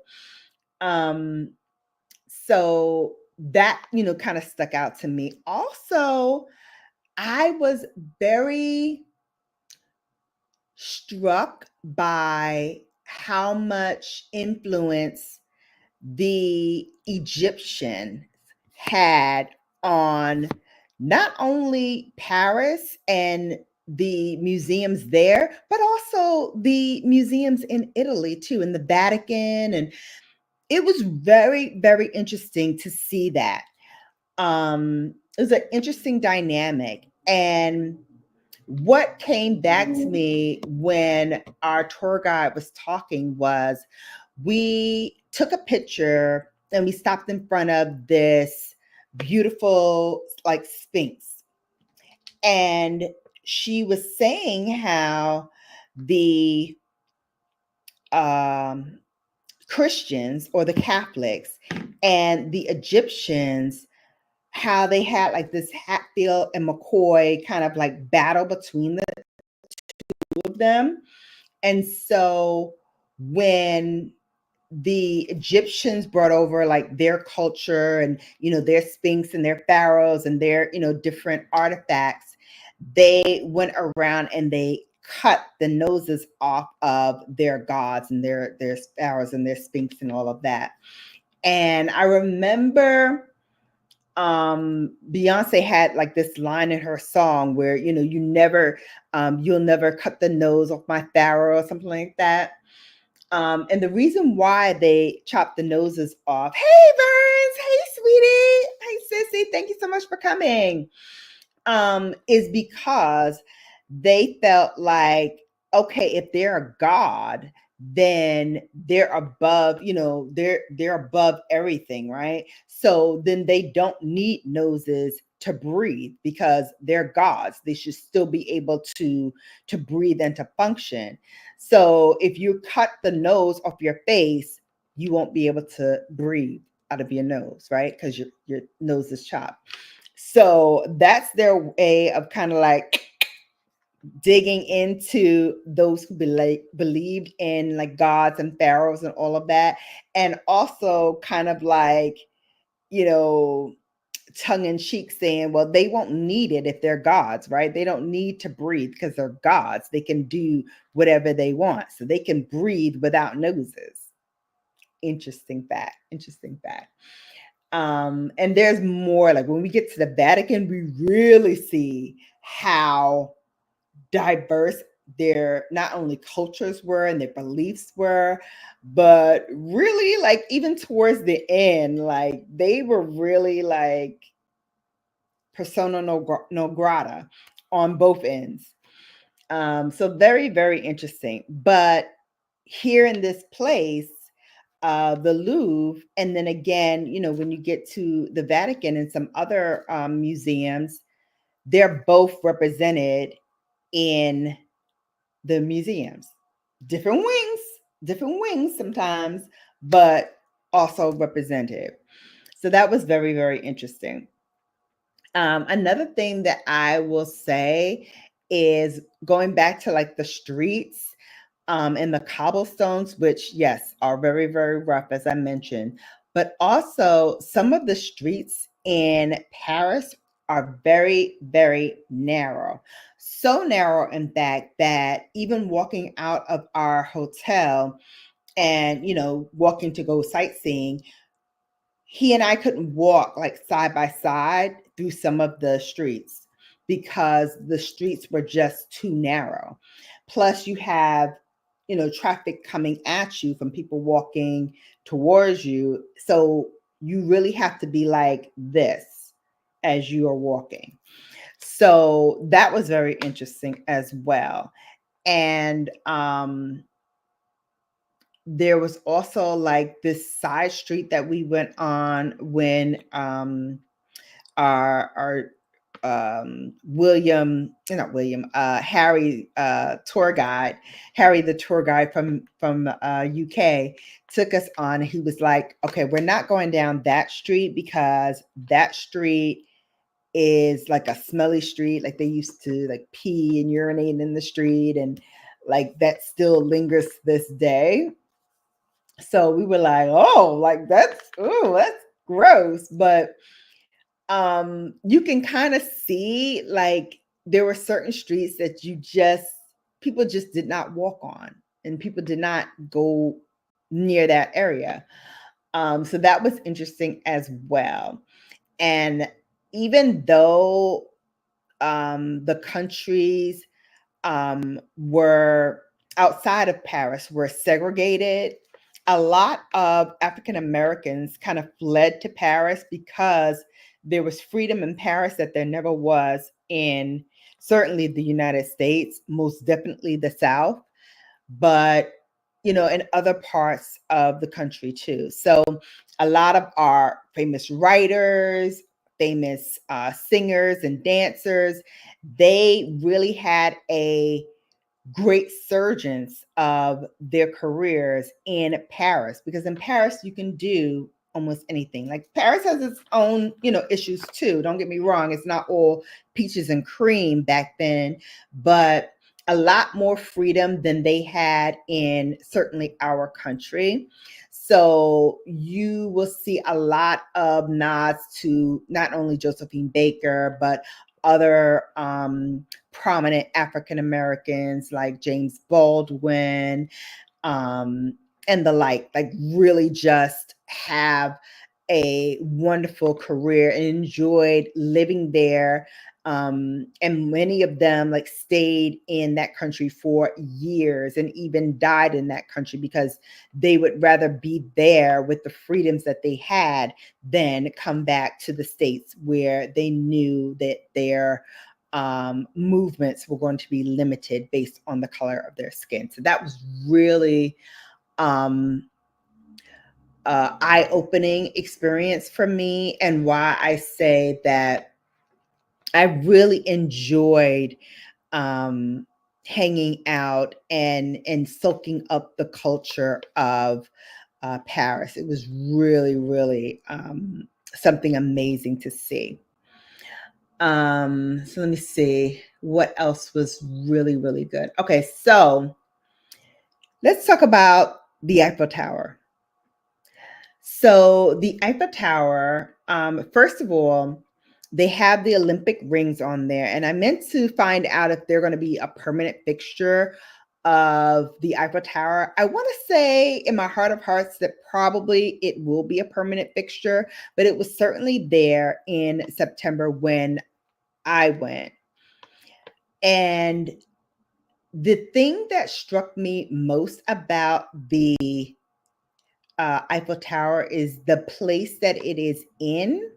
Um, so that, kind of stuck out to me. Also, I was very struck by how much influence the Egyptian had on not only Paris and the museums there, but also the museums in Italy too, in the Vatican. And it was very, very interesting to see that. It was an interesting dynamic. And what came back to me when our tour guide was talking was we took a picture and we stopped in front of this beautiful like Sphinx. And she was saying how the um Christians or the Catholics and the Egyptians, how they had like this Hatfield and McCoy kind of like battle between the two of them. And so when the Egyptians brought over like their culture and, their Sphinx and their pharaohs and their, different artifacts, they went around and they cut the noses off of their gods and their pharaohs and their Sphinx and all of that. And I remember Beyonce had like this line in her song where, you'll never cut the nose off my pharaoh or something like that. And the reason why they chopped the noses off, hey Burns, hey sweetie, hey sissy, thank you so much for coming, is because they felt like, okay, if they're a god, then they're above, they're above everything, right? So then they don't need noses to breathe because they're gods. They should still be able to breathe and to function. So if you cut the nose off your face, you won't be able to breathe out of your nose, right? Because your nose is chopped. So that's their way of kind of like digging into those who believed in like gods and pharaohs and all of that. And also kind of like, you know, tongue in cheek saying, well, they won't need it if they're gods, right? They don't need to breathe because they're gods. They can do whatever they want. So they can breathe without noses. Interesting fact. Interesting fact. And there's more, like when we get to the Vatican, we really see how diverse their not only cultures were and their beliefs were, but really like even towards the end, like they were really like persona non grata on both ends. So very, very interesting. But here in this place, the Louvre, and then again, when you get to the Vatican and some other museums, they're both represented in the museums. Different wings sometimes, but also represented. So that was very, very interesting. Another thing that I will say is going back to like the streets and the cobblestones, which, yes, are very, very rough, as I mentioned, but also some of the streets in Paris are very, very narrow. So narrow, in fact, that even walking out of our hotel and, walking to go sightseeing, he and I couldn't walk like side by side through some of the streets because the streets were just too narrow. Plus, you have, traffic coming at you from people walking towards you. So you really have to be like this as you are walking. So that was very interesting as well. And there was also like this side street that we went on when our William, not William, Harry tour guide, Harry the tour guide from UK took us on. He was like, okay, we're not going down that street because that street is like a smelly street. Like they used to like pee and urinate in the street, and like that still lingers to this day. So we were like, oh, like that's gross. But you can kind of see like there were certain streets that people just did not walk on, and people did not go near that area. So that was interesting as well. And even though the countries were outside of Paris were segregated, a lot of African Americans kind of fled to Paris because there was freedom in Paris that there never was in certainly the United States, most definitely the South, but in other parts of the country too. So a lot of our famous writers, famous singers and dancers, they really had a great surgeons of their careers in Paris, because in Paris you can do almost anything. Like Paris has its own, issues too. Don't get me wrong, it's not all peaches and cream back then, but a lot more freedom than they had in certainly our country. So you will see a lot of nods to not only Josephine Baker, but other prominent African Americans like James Baldwin, and the like really just have a wonderful career and enjoyed living there. And many of them like stayed in that country for years and even died in that country because they would rather be there with the freedoms that they had than come back to the States where they knew that their movements were going to be limited based on the color of their skin. So that was really eye-opening experience for me, and why I say that I really enjoyed hanging out and soaking up the culture of Paris. It was really, really something amazing to see. So let me see what else was really, really good. Okay, so let's talk about the Eiffel Tower. So the Eiffel Tower, first of all, they have the Olympic rings on there, and I meant to find out if they're going to be a permanent fixture of the Eiffel Tower. I want to say in my heart of hearts that probably it will be a permanent fixture, but it was certainly there in September when I went. And the thing that struck me most about the Eiffel Tower is the place that it is in.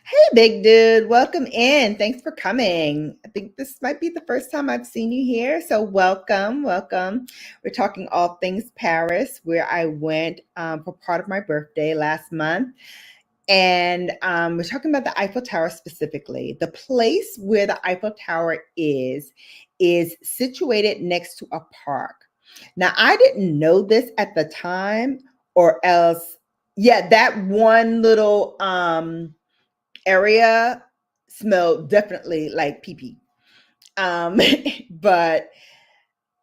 Hey, big dude, welcome in. Thanks for coming. I think this might be the first time I've seen you here. So welcome, welcome. We're talking all things Paris, where I went for part of my birthday last month. And we're talking about the Eiffel Tower specifically. The place where the Eiffel Tower is situated next to a park. Now, I didn't know this at the time, or else, yeah, that one little area smelled definitely like pee-pee. But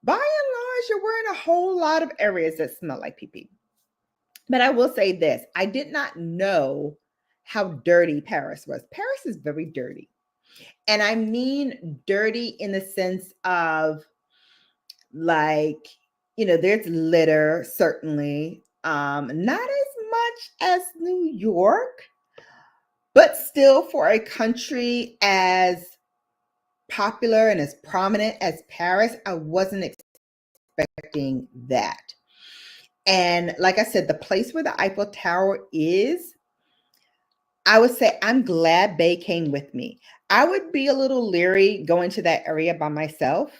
by and large, you're wearing a whole lot of areas that smell like pee-pee. But I will say this, I did not know how dirty Paris was. Paris is very dirty. And I mean dirty in the sense of, like, there's litter, certainly. Not as much as New York, but still, for a country as popular and as prominent as Paris, I wasn't expecting that. And like I said, the place where the Eiffel Tower is, I would say I'm glad Bay came with me. I would be a little leery going to that area by myself.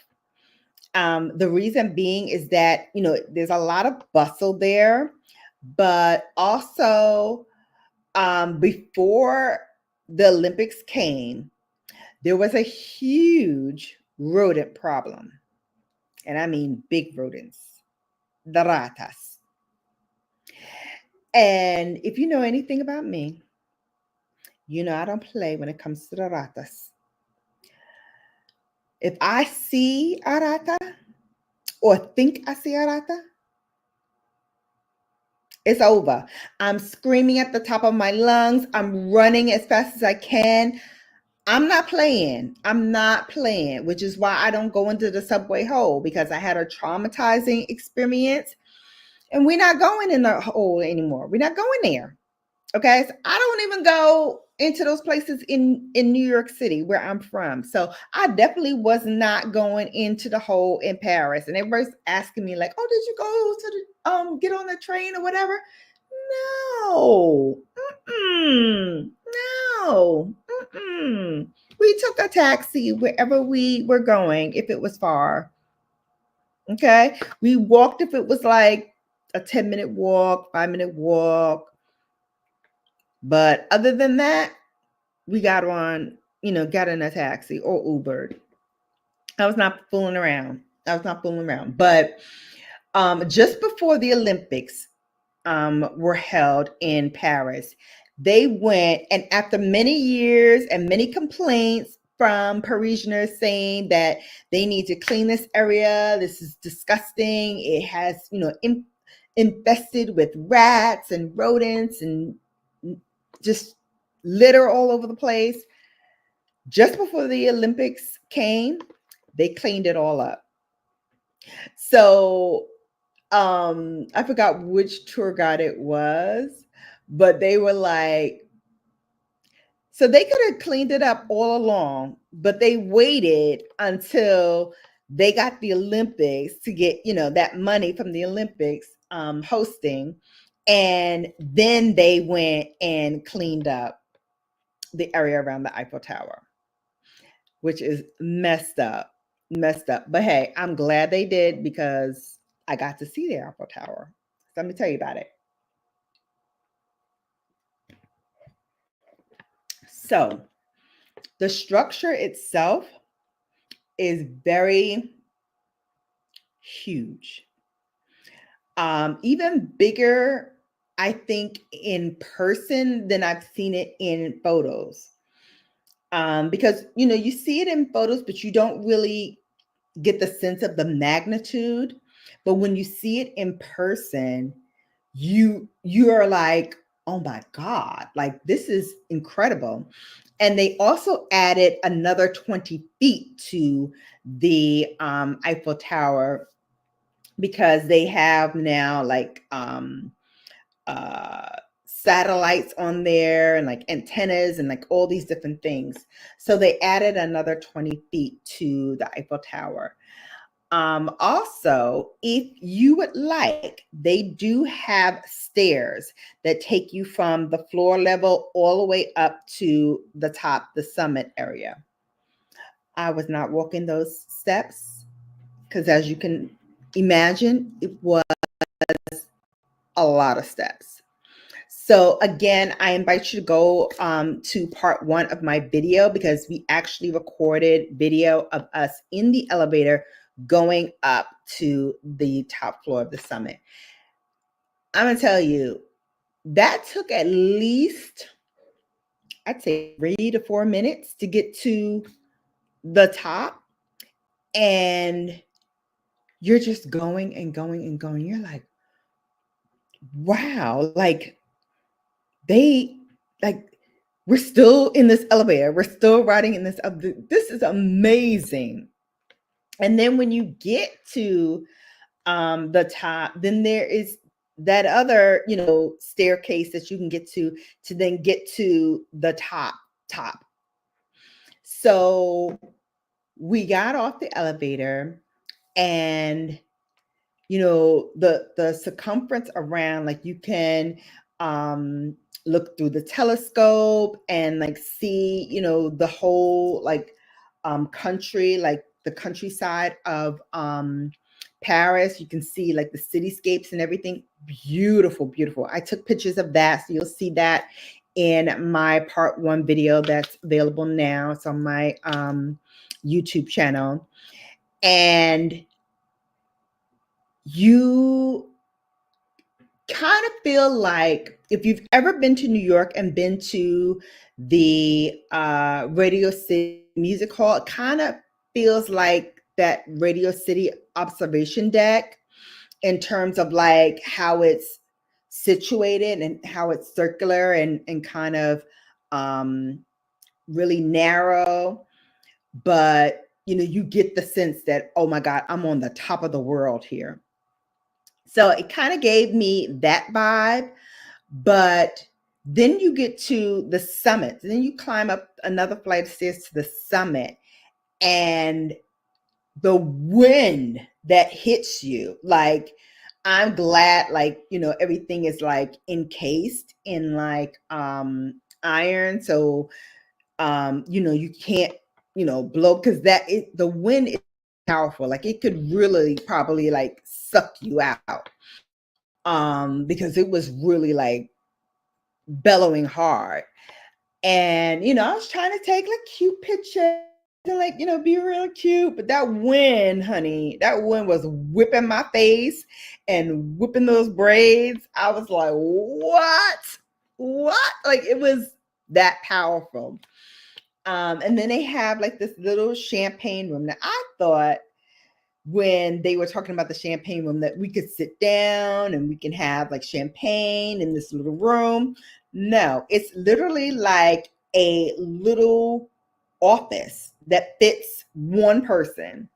The reason being is that, there's a lot of bustle there, but also before the Olympics came, there was a huge rodent problem. And I mean big rodents, the ratas. And if you know anything about me, I don't play when it comes to the ratas. If I see a rata or think I see a rata, it's over. I'm screaming at the top of my lungs. I'm running as fast as I can. I'm not playing. I'm not playing, which is why I don't go into the subway hole, because I had a traumatizing experience, and we're not going in the hole anymore. We're not going there. Okay. So I don't even go into those places in New York City, where I'm from. So I definitely was not going into the hole in Paris. And everybody's asking me like, oh, did you go to the get on the train or whatever? No. No. We took a taxi wherever we were going, if it was far. Okay. We walked if it was like a 10-minute walk, 5-minute walk. But other than that, we got in a taxi or Ubered. I was not fooling around. But just before the Olympics were held in Paris, they went, and after many years and many complaints from Parisians saying that they need to clean this area, this is disgusting, it has, infested with rats and rodents and just litter all over the place. Just before the Olympics came, they cleaned it all up. So I forgot which tour guide it was, but they were like, so they could have cleaned it up all along, but they waited until they got the Olympics to get, that money from the Olympics hosting. And then they went and cleaned up the area around the Eiffel Tower. which is messed up. Messed up. But hey, I'm glad they did because I got to see the Eiffel Tower. So let me tell you about it. So, the structure itself is very huge. Even bigger, I think, in person than I've seen it in photos. Because you see it in photos, but you don't really get the sense of the magnitude. But when you see it in person, you're like, oh my God, like this is incredible. And they also added another 20 feet to the Eiffel Tower because they have now like uh satellites on there and like antennas and like all these different things. So they added another 20 feet to the Eiffel Tower. Also, if you would like, they do have stairs that take you from the floor level all the way up to the top, the summit area. I was not walking those steps because, as you can imagine, it was a lot of steps. So again, I invite you to go to part 1 of my video because we actually recorded video of us in the elevator going up to the top floor of the summit. I'm gonna tell you, that took at least, I'd say 3 to 4 minutes to get to the top. And you're just going and going and going. You're like, wow, like they like we're still in this elevator. We're still riding in this. This is amazing. And then when you get to the top, then there is that other, staircase that you can get to then get to the top. So we got off the elevator and the circumference around, like you can look through the telescope and like see the whole like country, like the countryside of Paris. You can see like the cityscapes and everything. Beautiful, beautiful. I took pictures of that, so you'll see that in my part 1 video that's available now. It's on my YouTube channel. And you kind of feel like, if you've ever been to New York and been to the Radio City Music Hall, it kind of feels like that Radio City observation deck in terms of like how it's situated and how it's circular and kind of really narrow. But you get the sense that, oh my God, I'm on the top of the world here. So it kind of gave me that vibe. But then you get to the summit. Then you climb up another flight of stairs to the summit. And the wind that hits you, like, I'm glad, like, everything is like encased in like iron. So, you can't, blow, because the wind is powerful. Like it could really probably like suck you out. Because it was really like bellowing hard. And I was trying to take like cute pictures and like be real cute, but that wind, honey, that wind was whipping my face and whipping those braids. I was like, what, like it was that powerful. And then they have like this little champagne room. Now I thought, when they were talking about the champagne room, that we could sit down and we can have like champagne in this little room. No, it's literally like a little office that fits one person.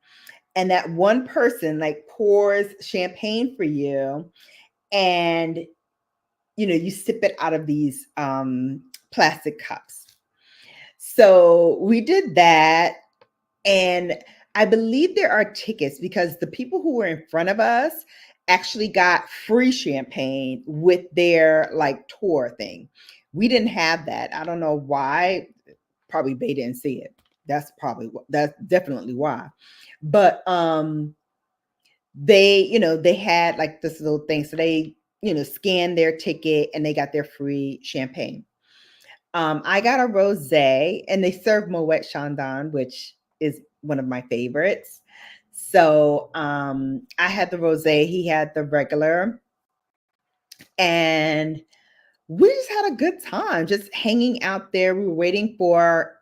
And that one person like pours champagne for you. And, you sip it out of these plastic cups. So we did that. And I believe there are tickets because the people who were in front of us actually got free champagne with their like tour thing. We didn't have that. I don't know why. Probably they didn't see it. That's definitely why. But they, they had like this little thing. So they, scanned their ticket and they got their free champagne. I got a rosé, and they served Moet Chandon, which is one of my favorites. So I had the rosé, he had the regular, and we just had a good time just hanging out there. We were waiting for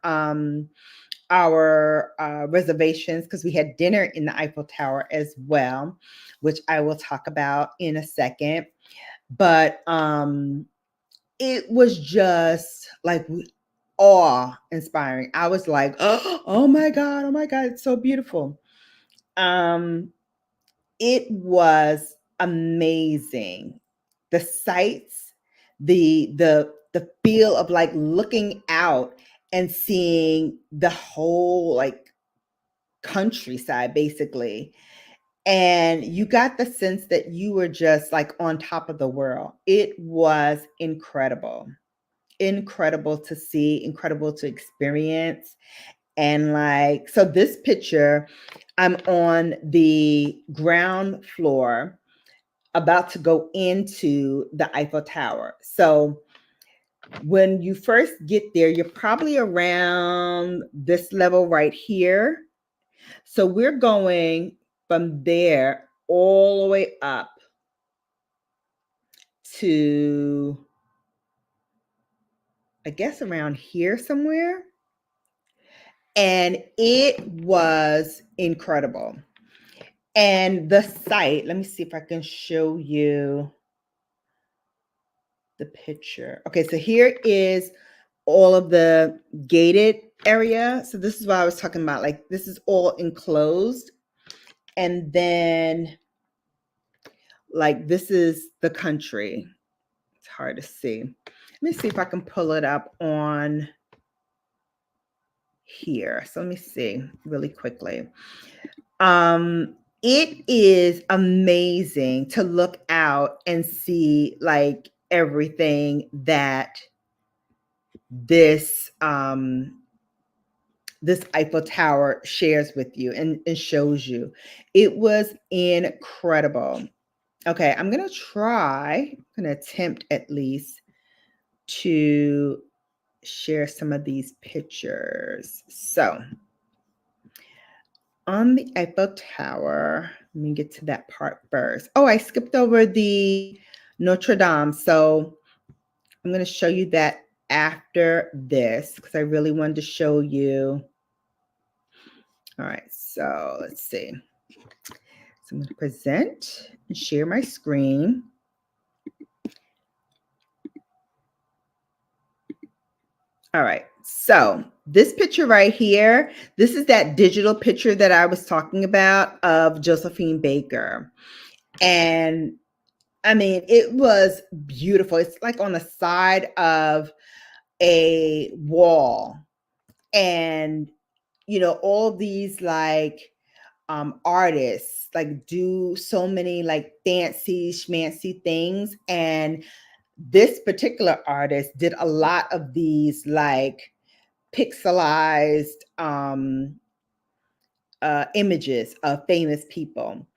our reservations because we had dinner in the Eiffel Tower as well, which I will talk about in a second. But it was just like awe inspiring. I was like, oh my God, oh my God, it's so beautiful. Um, it was amazing. The sights, the feel of like looking out and seeing the whole like countryside basically. And you got the sense that you were just like on top of the world. It was incredible. Incredible to see, incredible to experience. And like, so this picture, I'm on the ground floor about to go into the Eiffel Tower. So when you first get there, you're probably around this level right here. So we're going from there all the way up to, I guess, around here somewhere. And it was incredible. And the site, let me see if I can show you the picture. Okay, so here is all of the gated area. So this is what I was talking about. Like this is all enclosed. And then like this is the country. It's hard to see. Let me see if I can pull it up on here. So let me see really quickly. It is amazing to look out and see like everything that this this Eiffel Tower shares with you and shows you. It was incredible. Okay, I'm gonna attempt at least to share some of these pictures. So on the Eiffel Tower, let me get to that part first. Oh, I skipped over the Notre Dame. So I'm going to show you that after this because I really wanted to show you. All right, so let's see. So I'm going to present and share my screen. All right, so this picture right here, this is that digital picture that I was talking about of Josephine Baker. And I mean, it was beautiful. It's like on the side of a wall. And, all these like artists like do so many like fancy schmancy things. And this particular artist did a lot of these like pixelized images of famous people.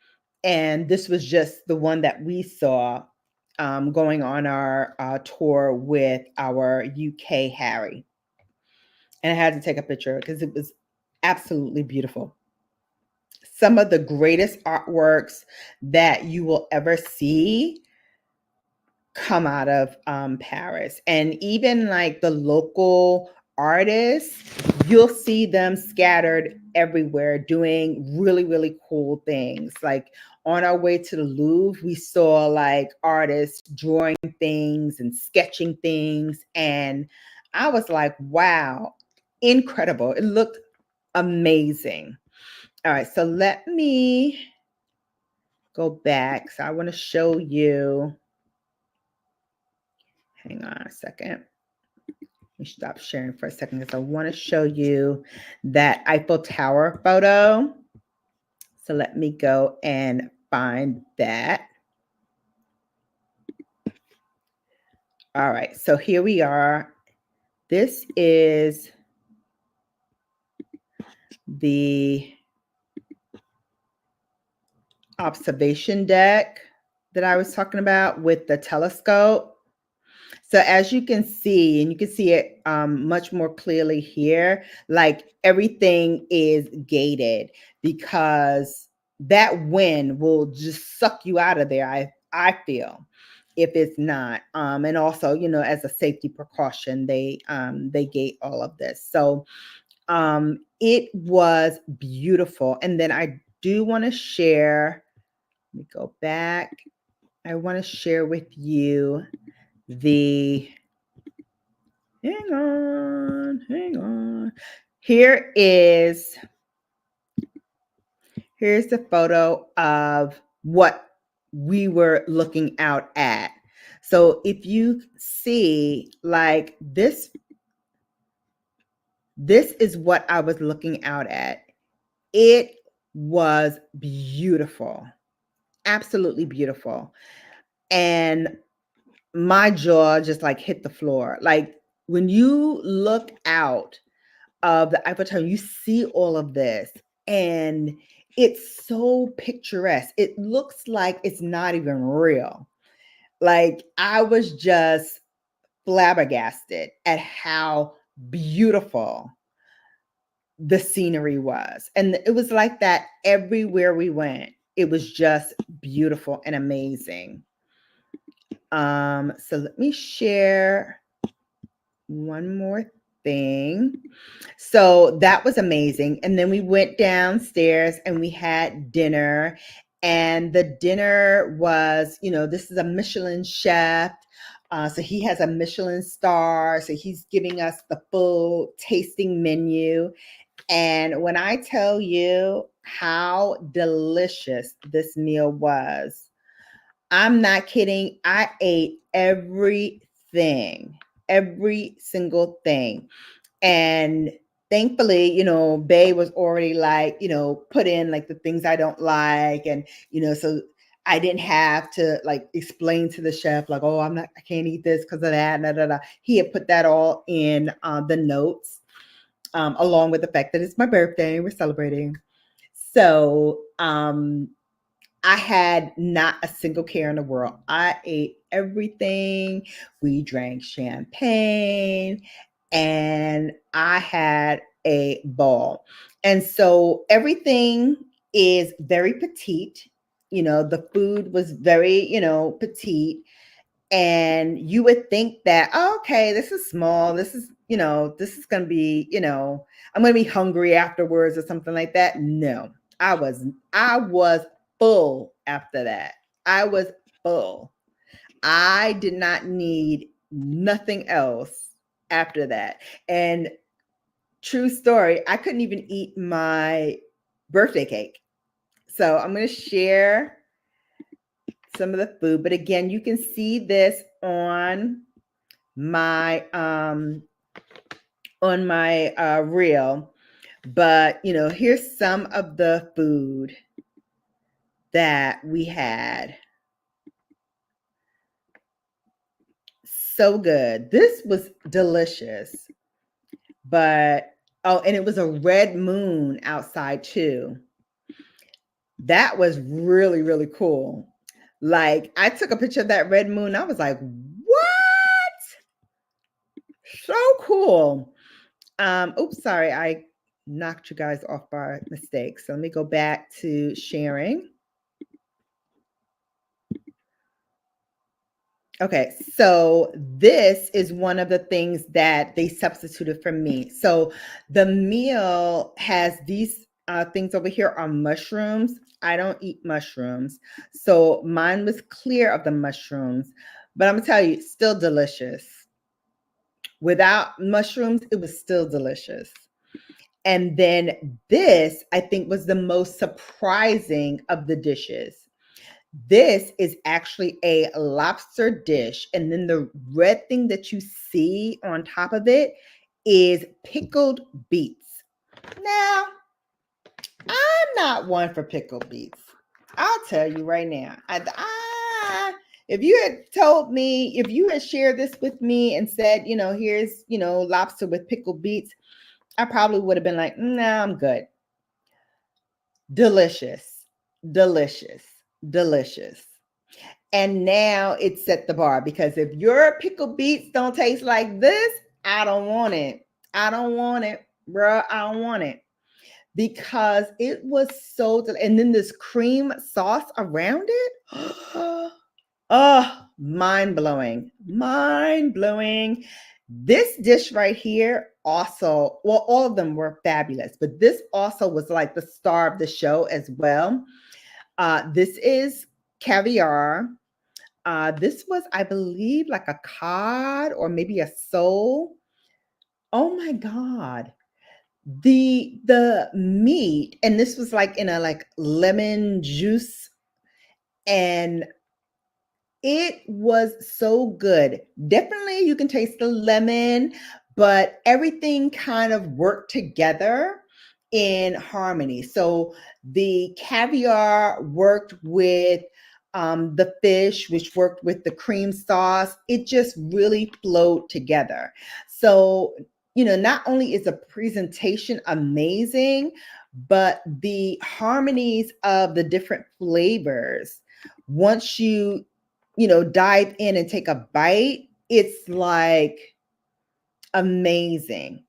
And this was just the one that we saw going on our tour with our UK Harry. And I had to take a picture because it was absolutely beautiful. Some of the greatest artworks that you will ever see come out of Paris. And even like the local artists, you'll see them scattered everywhere doing really, really cool things. Like on our way to the Louvre, we saw like artists drawing things and sketching things. And I was like, wow, incredible. It looked amazing. All right, so let me go back. So I want to show you. Hang on a second. Let me stop sharing for a second because I want to show you that Eiffel Tower photo. So let me go and find that. All right, so here we are. This is the observation deck that I was talking about with the telescope. So as you can see, and you can see it much more clearly here, like everything is gated because that wind will just suck you out of there. I feel if it's not, and also as a safety precaution, they gate all of this. So it was beautiful, and then I do want to share. Let me go back. I want to share with you the hang on. Here's the photo of what we were looking out at. So if you see, like this is what I was looking out at. It was beautiful. Absolutely beautiful. And my jaw just like hit the floor. Like when you look out of the Eiffel Tower, you see all of this, and it's so picturesque. It looks like it's not even real. Like I was just flabbergasted at how beautiful the scenery was. And it was like that everywhere we went. It was just beautiful and amazing. So let me share one more thing. So that was amazing. And then we went downstairs and we had dinner. And the dinner was, this is a Michelin chef. So he has a Michelin star. So he's giving us the full tasting menu. And when I tell you how delicious this meal was, I'm not kidding. I ate everything, every single thing. And thankfully, Bay was already like, put in like the things I don't like. And, so I didn't have to like explain to the chef, like, oh, I can't eat this because of that. Nah, nah, nah. He had put that all in the notes, along with the fact that it's my birthday and we're celebrating. So, I had not a single care in the world. I ate everything. We drank champagne and I had a ball. And so everything is very petite. The food was very, petite. And you would think that, oh, okay, this is small. This is, this is going to be, I'm going to be hungry afterwards or something like that. No, I was full after that. I was full. I did not need nothing else after that. And true story, I couldn't even eat my birthday cake. So I'm going to share some of the food. But again, you can see this on my reel. But here's some of the food that we had. So good. This was delicious. But and it was a red moon outside too. That was really, really cool. Like I took a picture of that red moon. I was like, what? So cool. Oops, sorry, I knocked you guys off by mistake. So let me go back to sharing. Okay, so this is one of the things that they substituted for me. So the meal has these things over here are mushrooms. I don't eat mushrooms. So mine was clear of the mushrooms, but I'm gonna tell you, still delicious. Without mushrooms, it was still delicious. And then this, I think, was the most surprising of the dishes. This is actually a lobster dish. And then the red thing that you see on top of it is pickled beets. Now, I'm not one for pickled beets. I'll tell you right now. If you had told me, if you had shared this with me and said, here's, lobster with pickled beets, I probably would have been like, nah, I'm good. delicious, delicious, delicious. And now it set the bar because if your pickled beets don't taste like this, I don't want it. I don't want it, bruh. I don't want it because it was so and then this cream sauce around it. Oh, mind blowing. Mind blowing. This dish right here also, well, all of them were fabulous, but this also was like the star of the show as well. This is caviar. This was, I believe, like a cod or maybe a sole. Oh my God. The meat, and this was like in a like lemon juice, and it was so good. Definitely you can taste the lemon, but everything kind of worked together in harmony. So the caviar worked with the fish, which worked with the cream sauce. It just really flowed together. So, not only is the presentation amazing, but the harmonies of the different flavors, once you dive in and take a bite, it's like amazing.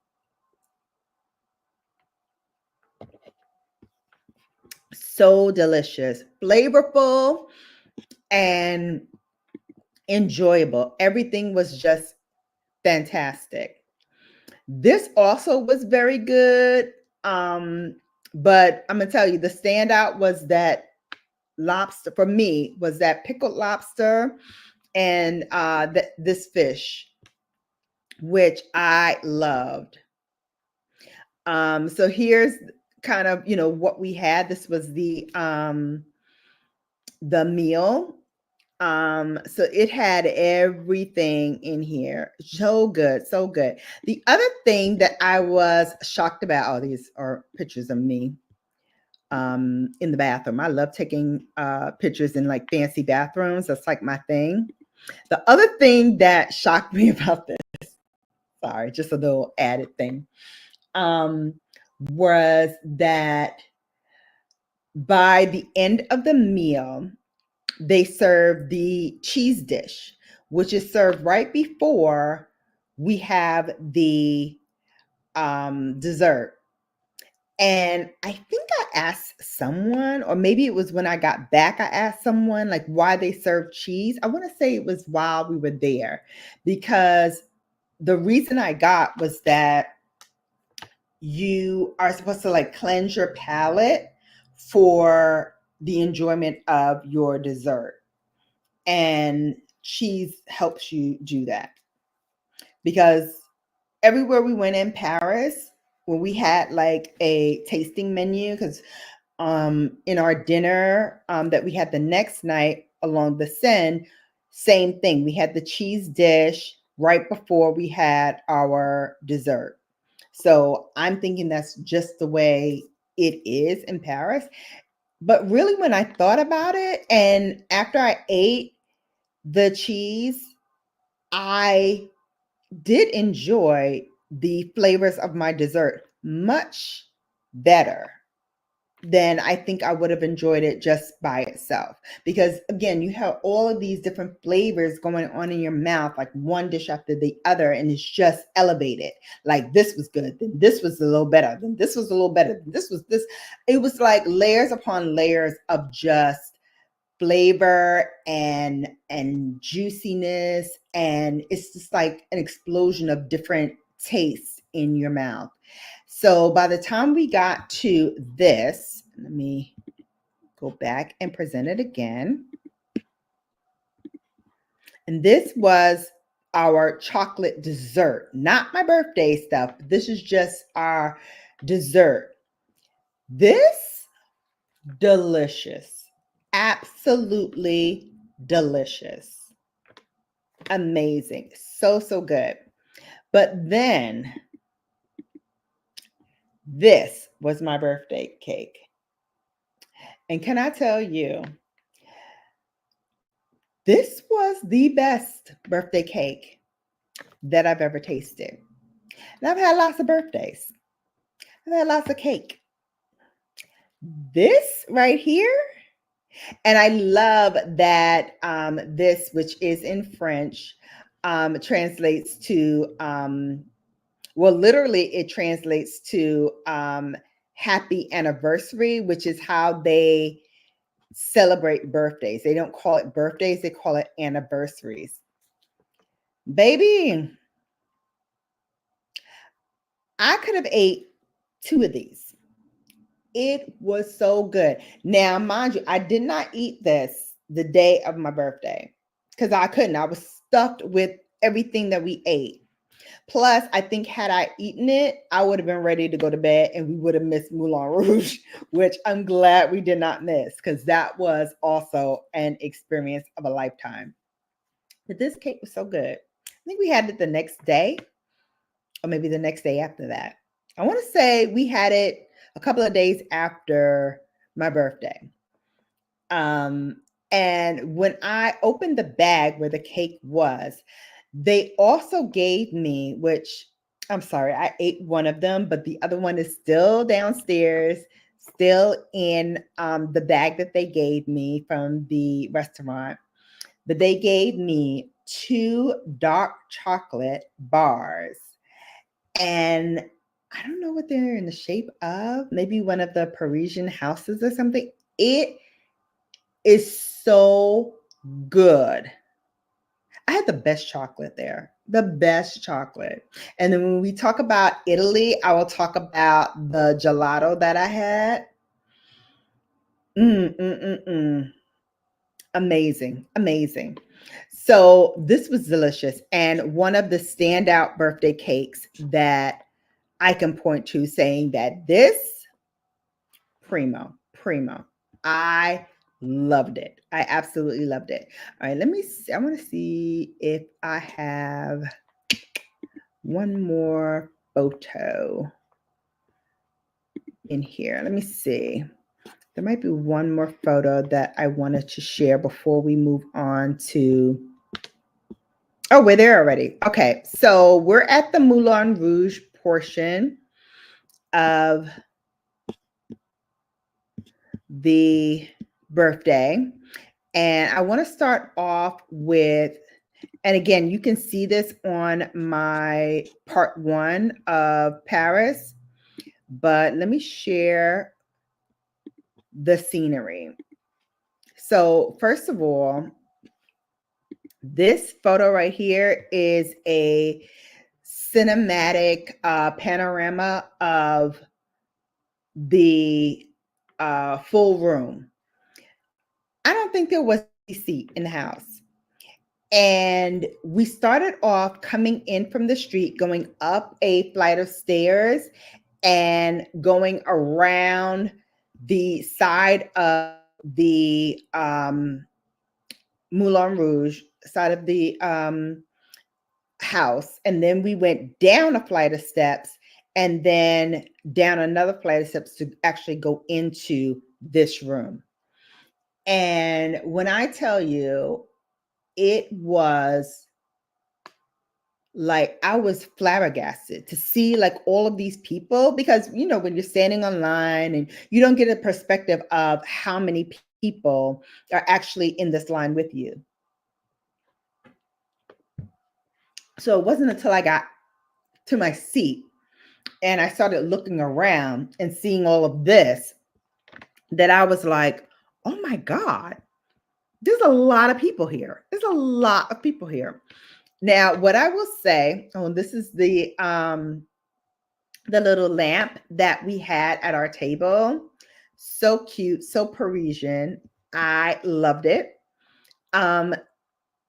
So delicious, flavorful, and enjoyable. Everything was just fantastic. This also was very good. But I'm gonna tell you, the standout was that lobster for me was that pickled lobster and this fish, which I loved. So here's kind of what we had. This was the meal. So it had everything in here. So good, so good. The other thing that I was shocked about, oh, these are pictures of me in the bathroom. I love taking pictures in like fancy bathrooms. That's like my thing. The other thing that shocked me about this, sorry, just a little added thing, was that by the end of the meal, they serve the cheese dish, which is served right before we have the dessert. And I think I asked someone, or maybe it was when I got back, I asked someone like why they serve cheese. I want to say it was while we were there, because the reason I got was that you are supposed to like cleanse your palate for the enjoyment of your dessert. And cheese helps you do that. Because everywhere we went in Paris, when we had like a tasting menu, because in our dinner that we had the next night along the Seine, same thing. We had the cheese dish right before we had our dessert. So I'm thinking that's just the way it is in Paris. But really, when I thought about it, and after I ate the cheese, I did enjoy the flavors of my dessert much better than I think I would have enjoyed it just by itself. Because again, you have all of these different flavors going on in your mouth, like one dish after the other, and it's just elevated. Like this was good, then this was a little better, then this was a little better, then this was this. It was like layers upon layers of just flavor and juiciness, and it's just like an explosion of different tastes in your mouth. So by the time we got to this, let me go back and present it again. And this was our chocolate dessert, not my birthday stuff. This is just our dessert. This delicious. Absolutely delicious. Amazing. So, so good. But then this was my birthday cake. And can I tell you, this was the best birthday cake that I've ever tasted. And I've had lots of birthdays. I've had lots of cake. this right here. And I love that this, which is in French, translates to, well, literally, it translates to happy anniversary, which is how they celebrate birthdays. They don't call it birthdays, they call it anniversaries. Baby, I could have ate 2 of these. It was so good. Now, mind you, I did not eat this the day of my birthday because I couldn't. I was stuffed with everything that we ate. Plus, I think had I eaten it, I would have been ready to go to bed and we would have missed Moulin Rouge, which I'm glad we did not miss because that was also an experience of a lifetime. But this cake was so good. I think we had it the next day or maybe the next day after that. I want to say we had it a couple of days after my birthday. And when I opened the bag where the cake was, they also gave me, which I'm sorry, I ate one of them, but the other one is still downstairs, still in the bag that they gave me from the restaurant. But they gave me 2 dark chocolate bars. And I don't know what they're in the shape of, maybe one of the Parisian houses or something. It is so good. I had the best chocolate there, the best chocolate. And then when we talk about Italy, I will talk about the gelato that I had. Amazing, amazing. So this was delicious. And one of the standout birthday cakes that I can point to saying that this primo, primo. I loved it. I absolutely loved it. All right, let me see. I want to see if I have one more photo in here. Let me see. There might be one more photo that I wanted to share before we move on to. Oh, we're there already. Okay, so we're at the Moulin Rouge portion of the birthday. And I want to start off with, and again, you can see this on my part 1 of Paris, but let me share the scenery. So first of all, this photo right here is a cinematic panorama of the full room. I don't think there was a seat in the house. And we started off coming in from the street, going up a flight of stairs and going around the side of the Moulin Rouge, side of the house. And then we went down a flight of steps and then down another flight of steps to actually go into this room. And when I tell you, it was like I was flabbergasted to see like all of these people, because you know when you're standing online and you don't get a perspective of how many people are actually in this line with you. So it wasn't until I got to my seat and I started looking around and seeing all of this that I was like, oh my God, there's a lot of people here. There's a lot of people here. Now, what I will say, this is the little lamp that we had at our table. So cute, so Parisian. I loved it.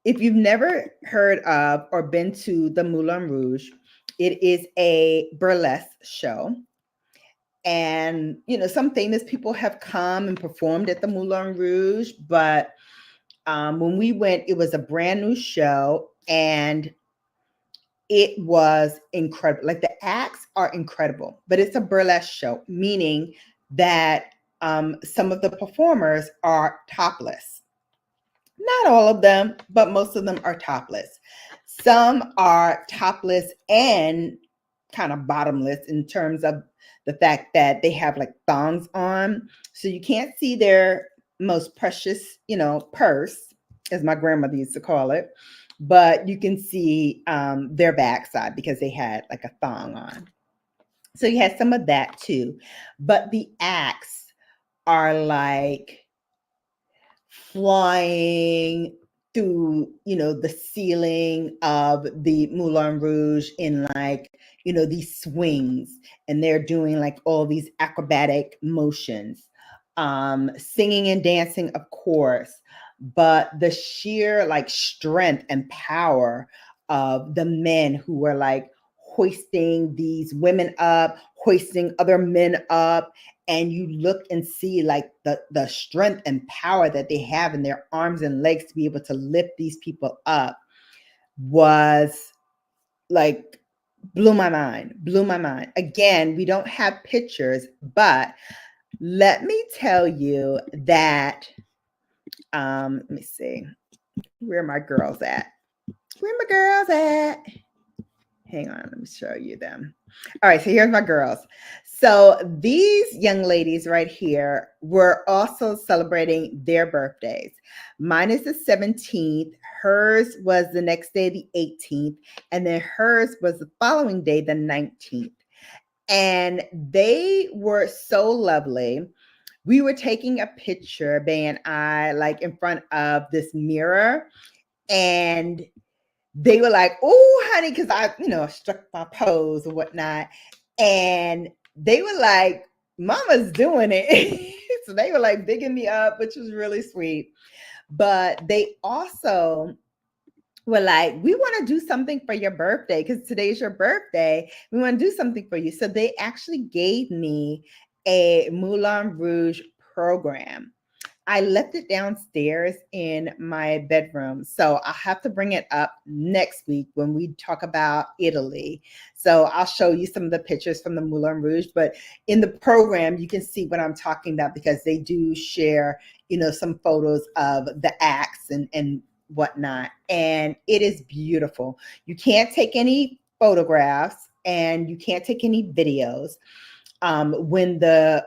If you've never heard of or been to the Moulin Rouge, it is a burlesque show. And, you know, some famous people have come and performed at the Moulin Rouge, but when we went, it was a brand new show and it was incredible. Like the acts are incredible, but it's a burlesque show, meaning that some of the performers are topless. Not all of them, but most of them are topless. Some are topless and kind of bottomless in terms of the fact that they have like thongs on. So you can't see their most precious, purse, as my grandmother used to call it, but you can see their backside because they had like a thong on. So you had some of that too. But the acts are like flying through, the ceiling of the Moulin Rouge in like, these swings, and they're doing like all these acrobatic motions, singing and dancing, of course, but the sheer like strength and power of the men who were like hoisting these women up, hoisting other men up, and you look and see like the strength and power that they have in their arms and legs to be able to lift these people up was like blew my mind. Again, we don't have pictures, but let me tell you that let me see, where are my girls at? Hang on, let me show you them. All right, so here's my girls. So these young ladies right here were also celebrating their birthdays. Mine is the 17th, hers was the next day, the 18th, and then hers was the following day, the 19th. And they were so lovely. We were taking a picture, Bay and I, like in front of this mirror, and they were like, "Oh, honey," because I, struck my pose or whatnot. And they were like, "Mama's doing it." So they were like bigging me up, which was really sweet. But they also were like, "We want to do something for your birthday because today's your birthday. We want to do something for you." So they actually gave me a Moulin Rouge program. I left it downstairs in my bedroom. So I'll have to bring it up next week when we talk about Italy. So I'll show you some of the pictures from the Moulin Rouge, but in the program, you can see what I'm talking about because they do share, some photos of the acts and whatnot. And it is beautiful. You can't take any photographs and you can't take any videos when the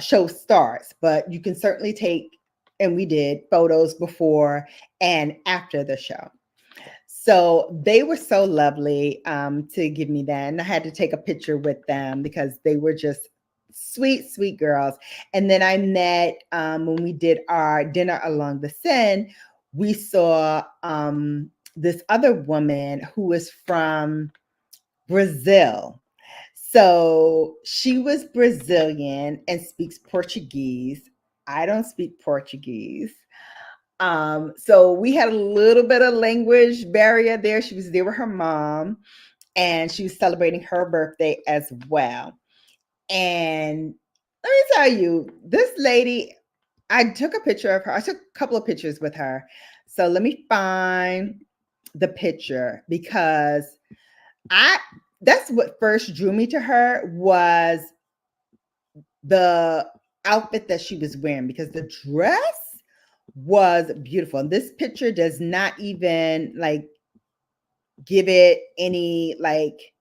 show starts, but you can certainly take, and we did, photos before and after the show. So they were so lovely to give me that. And I had to take a picture with them because they were just sweet, sweet girls. And then I met, when we did our dinner along the Seine, we saw this other woman who was from Brazil. So she was Brazilian and speaks Portuguese. I don't speak Portuguese. So we had a little bit of language barrier there. She was there with her mom and she was celebrating her birthday as well. And let me tell you, this lady, I took a picture of her. I took a couple of pictures with her. So let me find the picture because that's what first drew me to her was the outfit that she was wearing because the dress was beautiful. And this picture does not even like give it any like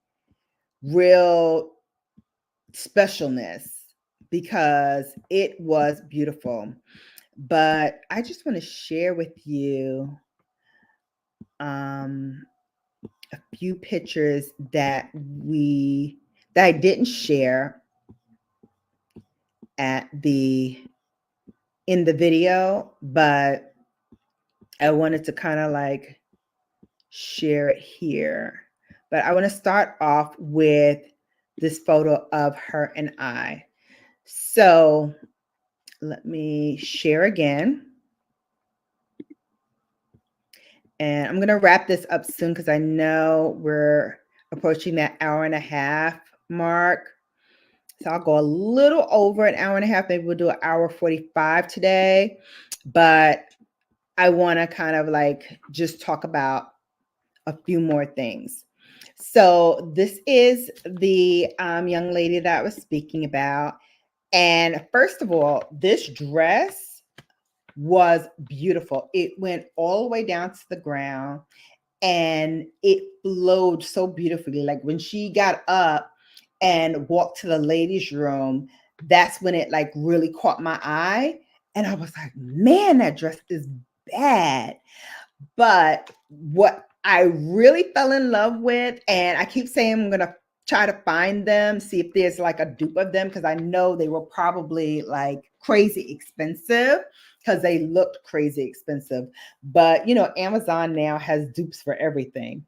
real specialness because it was beautiful. But I just want to share with you a few pictures that I didn't share in the video, but I wanted to kind of like share it here. But I want to start off with this photo of her and I. So let me share again. And I'm going to wrap this up soon because I know we're approaching that hour and a half mark. So I'll go a little over an hour and a half. Maybe we'll do an hour 45 today. But I want to kind of like just talk about a few more things. So this is the young lady that I was speaking about. And first of all, this dress was beautiful. It went all the way down to the ground and it flowed so beautifully. Like when she got up and walked to the ladies' room, that's when it like really caught my eye. And I was like, man, that dress is bad. But what I really fell in love with, and I keep saying I'm gonna try to find them, see if there's like a dupe of them, because I know they were probably like crazy expensive because they looked crazy expensive. But you know, Amazon now has dupes for everything.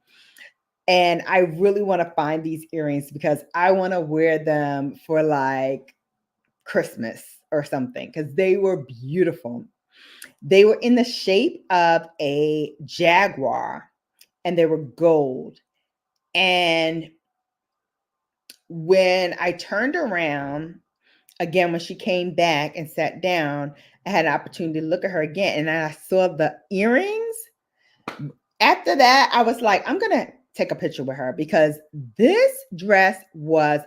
And I really want to find these earrings because I want to wear them for like Christmas or something because they were beautiful. They were in the shape of a jaguar and they were gold. And when I turned around, again, when she came back and sat down, I had an opportunity to look at her again and I saw the earrings. After that, I was like, I'm going to take a picture with her because this dress was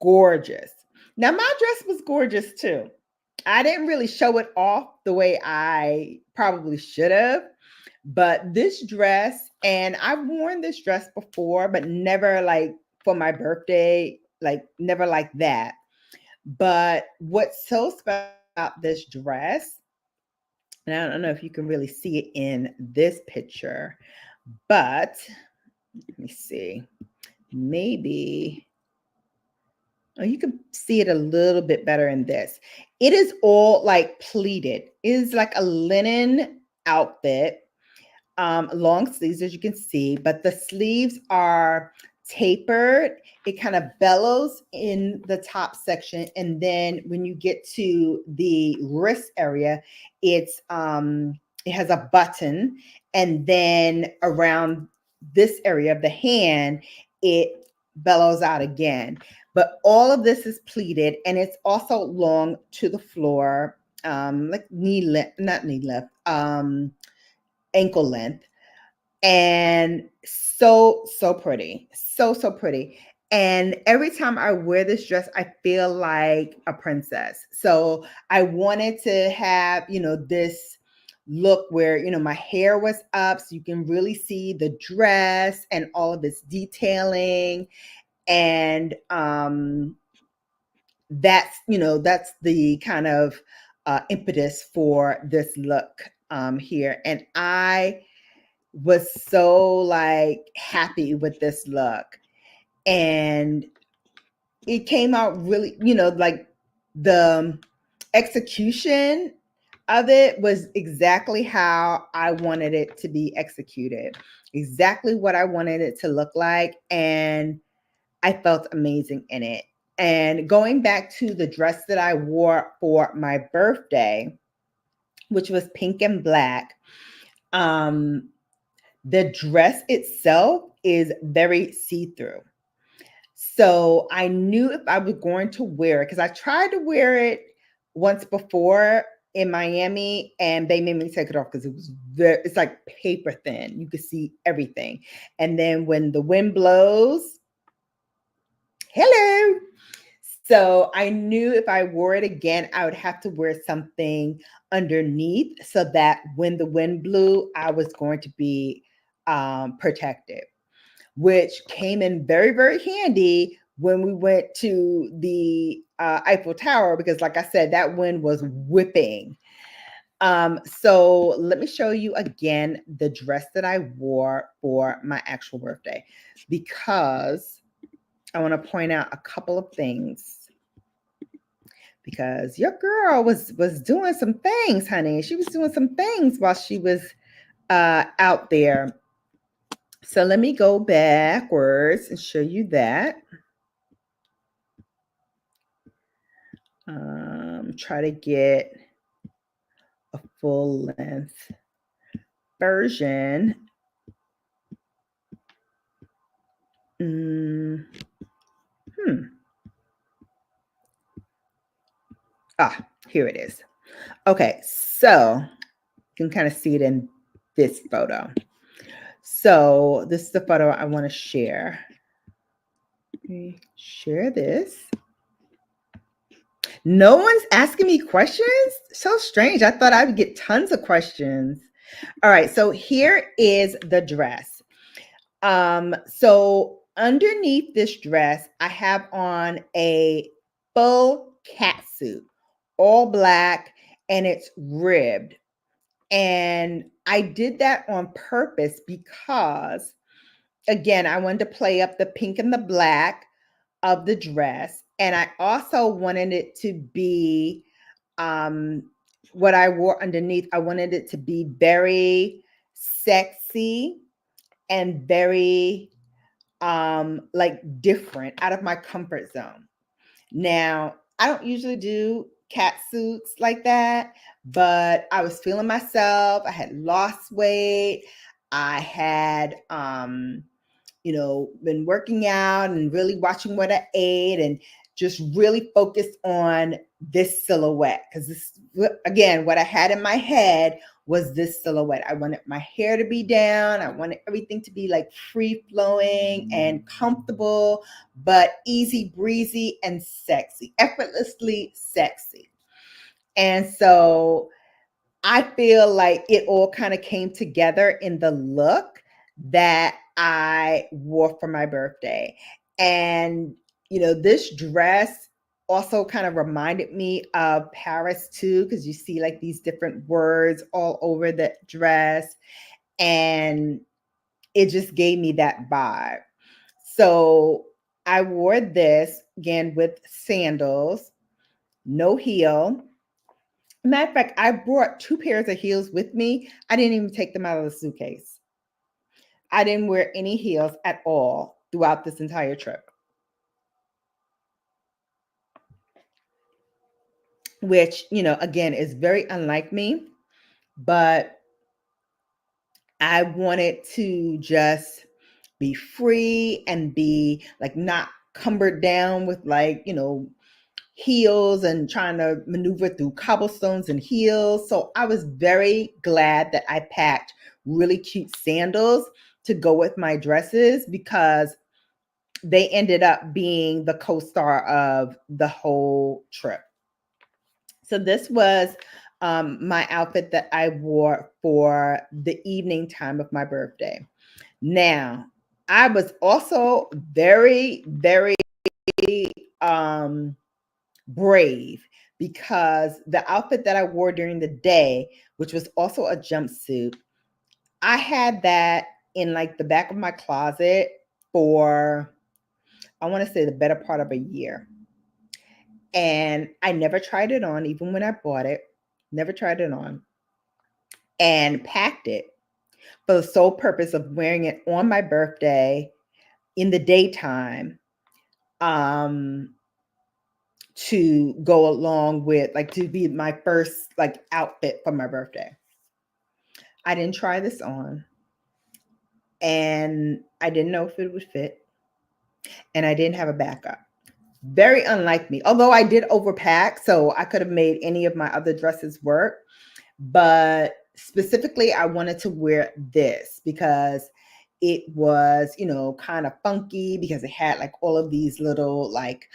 gorgeous. Now, my dress was gorgeous too. I didn't really show it off the way I probably should have, but this dress, and I've worn this dress before, but never like for my birthday, like never like that. But what's so special about this dress, and I don't know if you can really see it in this picture, but let me see, maybe. Oh, you can see it a little bit better in this. It is all like pleated. It is like a linen outfit, long sleeves, as you can see, but the sleeves are tapered. It kind of bellows in the top section, and then when you get to the wrist area, it has a button, and then around this area of the hand, it bellows out again. But all of this is pleated, and it's also long to the floor, like knee length, not knee length, ankle length, and so pretty, so pretty. And every time I wear this dress, I feel like a princess. So I wanted to have, you know, this look where, you know, my hair was up so you can really see the dress and all of this detailing. And that's, you know, that's the kind of impetus for this look here. And I was so like happy with this look. And it came out really, you know, like the execution of it was exactly how I wanted it to be executed, exactly what I wanted it to look like. And I felt amazing in it. And going back to the dress that I wore for my birthday, which was pink and black, the dress itself is very see-through. So I knew if I was going to wear it, because I tried to wear it once before in Miami and they made me take it off because it's like paper thin. You could see everything. And then when the wind blows, hello. So I knew if I wore it again, I would have to wear something underneath so that when the wind blew, I was going to be protected, which came in very, very handy when we went to the Eiffel Tower, because like I said, that wind was whipping. So let me show you again the dress that I wore for my actual birthday, because I want to point out a couple of things, because your girl was doing some things, honey. She was doing some things while she was out there. So let me go backwards and show you that. Try to get a full length version. Here it is. Okay, so you can kind of see it in this photo. So this is the photo I want to share. Okay, share this. No one's asking me questions? So strange. I thought I would get tons of questions. All right, so here is the dress. So underneath this dress, I have on a full cat suit, all black, and it's ribbed. And I did that on purpose because, again, I wanted to play up the pink and the black of the dress. And I also wanted it to be um, what I wore underneath. I wanted it to be very sexy and very like different, out of my comfort zone. Now, I don't usually do cat suits like that, but I was feeling myself. I had lost weight. I had been working out and really watching what I ate and just really focused on this silhouette. Because this, again, what I had in my head was this silhouette. I wanted my hair to be down. I wanted everything to be like free flowing and comfortable, but easy breezy and sexy, effortlessly sexy. And so I feel like it all kind of came together in the look that I wore for my birthday. And, this dress also kind of reminded me of Paris too, because you see like these different words all over the dress. And it just gave me that vibe. So I wore this again with sandals, no heel. Matter of fact, I brought 2 pairs of heels with me. I didn't even take them out of the suitcase. I didn't wear any heels at all throughout this entire trip, which, again, is very unlike me, but I wanted to just be free and be like not cumbered down with like, heels and trying to maneuver through cobblestones and heels. So I was very glad that I packed really cute sandals to go with my dresses because they ended up being the co-star of the whole trip. So this was my outfit that I wore for the evening time of my birthday. Now, I was also very, very brave because the outfit that I wore during the day, which was also a jumpsuit, I had that in like the back of my closet for, I want to say, the better part of a year. And I never tried it on, even when I bought it, never tried it on, and packed it for the sole purpose of wearing it on my birthday in the daytime, um, to go along with, like, to be my first like outfit for my birthday. I didn't try this on, and I didn't know if it would fit, and I didn't have a backup. Very unlike me. Although I did overpack, so I could have made any of my other dresses work. But specifically, I wanted to wear this because it was, kind of funky because it had like all of these little like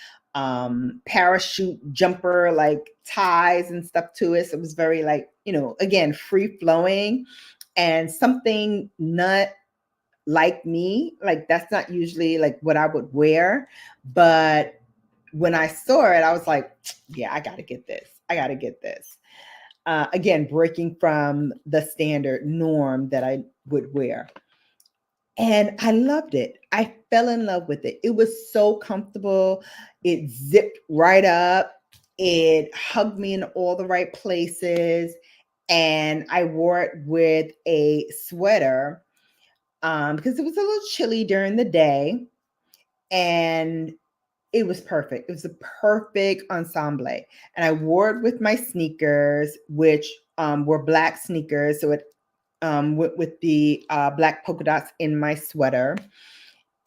parachute jumper like ties and stuff to it. So it was very like, again, free flowing and something not like me. Like that's not usually like what I would wear. But when I saw it, I was like, yeah, I got to get this. I got to get this. Again, breaking from the standard norm that I would wear. And I loved it. I fell in love with it. It was so comfortable. It zipped right up. It hugged me in all the right places. And I wore it with a sweater because it was a little chilly during the day. And it was perfect. It was a perfect ensemble. And I wore it with my sneakers, which were black sneakers. So it went with the black polka dots in my sweater.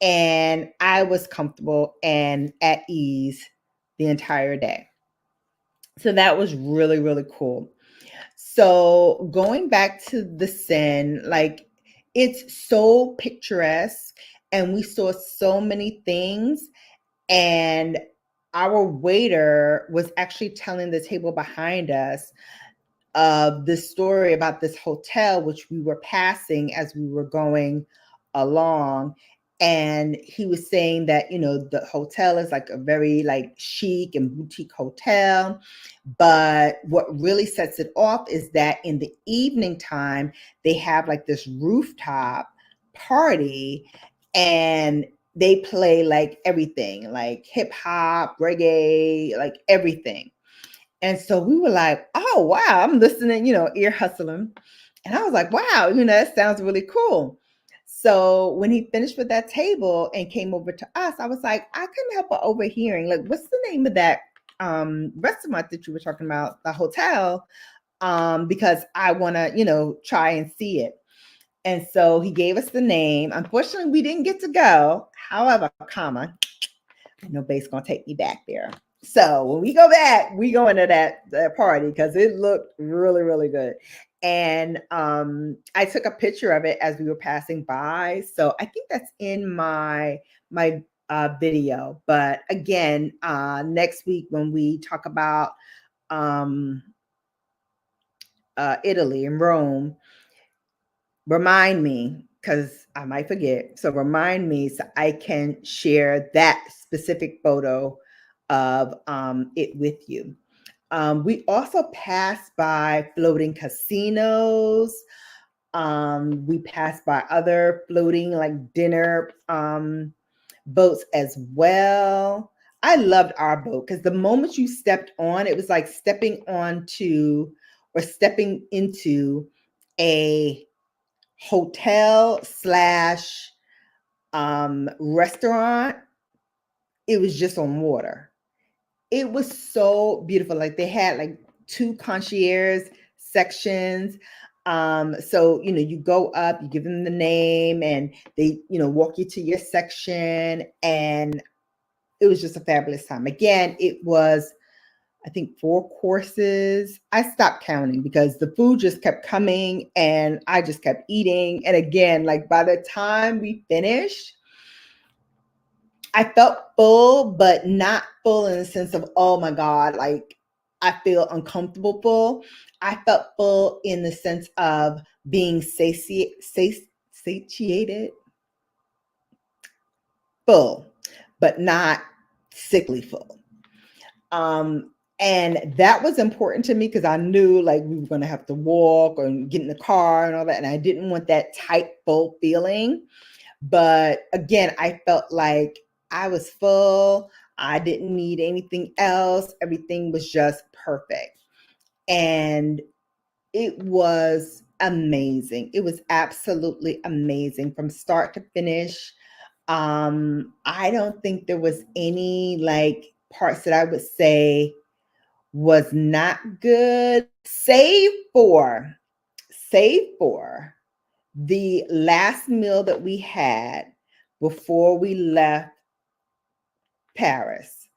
And I was comfortable and at ease the entire day. So that was really, really cool. So going back to the Seine, like it's so picturesque and we saw so many things. And our waiter was actually telling the table behind us of this story about this hotel, which we were passing as we were going along. And he was saying that, the hotel is like a very like chic and boutique hotel. But what really sets it off is that in the evening time, they have like this rooftop party, and they play like everything, like hip hop, reggae, like everything. And so we were like, oh, wow, I'm listening, ear hustling. And I was like, wow, that sounds really cool. So when he finished with that table and came over to us, I was like, I couldn't help but overhearing, like, what's the name of that restaurant that you were talking about, the hotel? Because I want to, try and see it. And so he gave us the name. Unfortunately, we didn't get to go. However, I know Bass gonna take me back there. So when we go back, we go into that party because it looked really, really good. And I took a picture of it as we were passing by. So I think that's in my video. But again, next week when we talk about Italy and Rome, remind me because I might forget. So remind me so I can share that specific photo of it with you. We also passed by floating casinos. We passed by other floating like dinner boats as well. I loved our boat because the moment you stepped on, it was like stepping onto or stepping into a hotel slash restaurant. It was just on water. It was so beautiful. Like they had like 2 concierge sections. So you go up, you give them the name, and they walk you to your section, and it was just a fabulous time. Again, it was, I think, 4 courses. I stopped counting because the food just kept coming and I just kept eating. And again, like by the time we finished, I felt full, but not full in the sense of, oh my God, like I feel uncomfortable full. I felt full in the sense of being satiated, full, but not sickly full. And that was important to me because I knew like we were going to have to walk or get in the car and all that. And I didn't want that tight, full feeling. But again, I felt like I was full. I didn't need anything else. Everything was just perfect. And it was amazing. It was absolutely amazing from start to finish. I don't think there was any like parts that I would say was not good, save for the last meal that we had before we left Paris.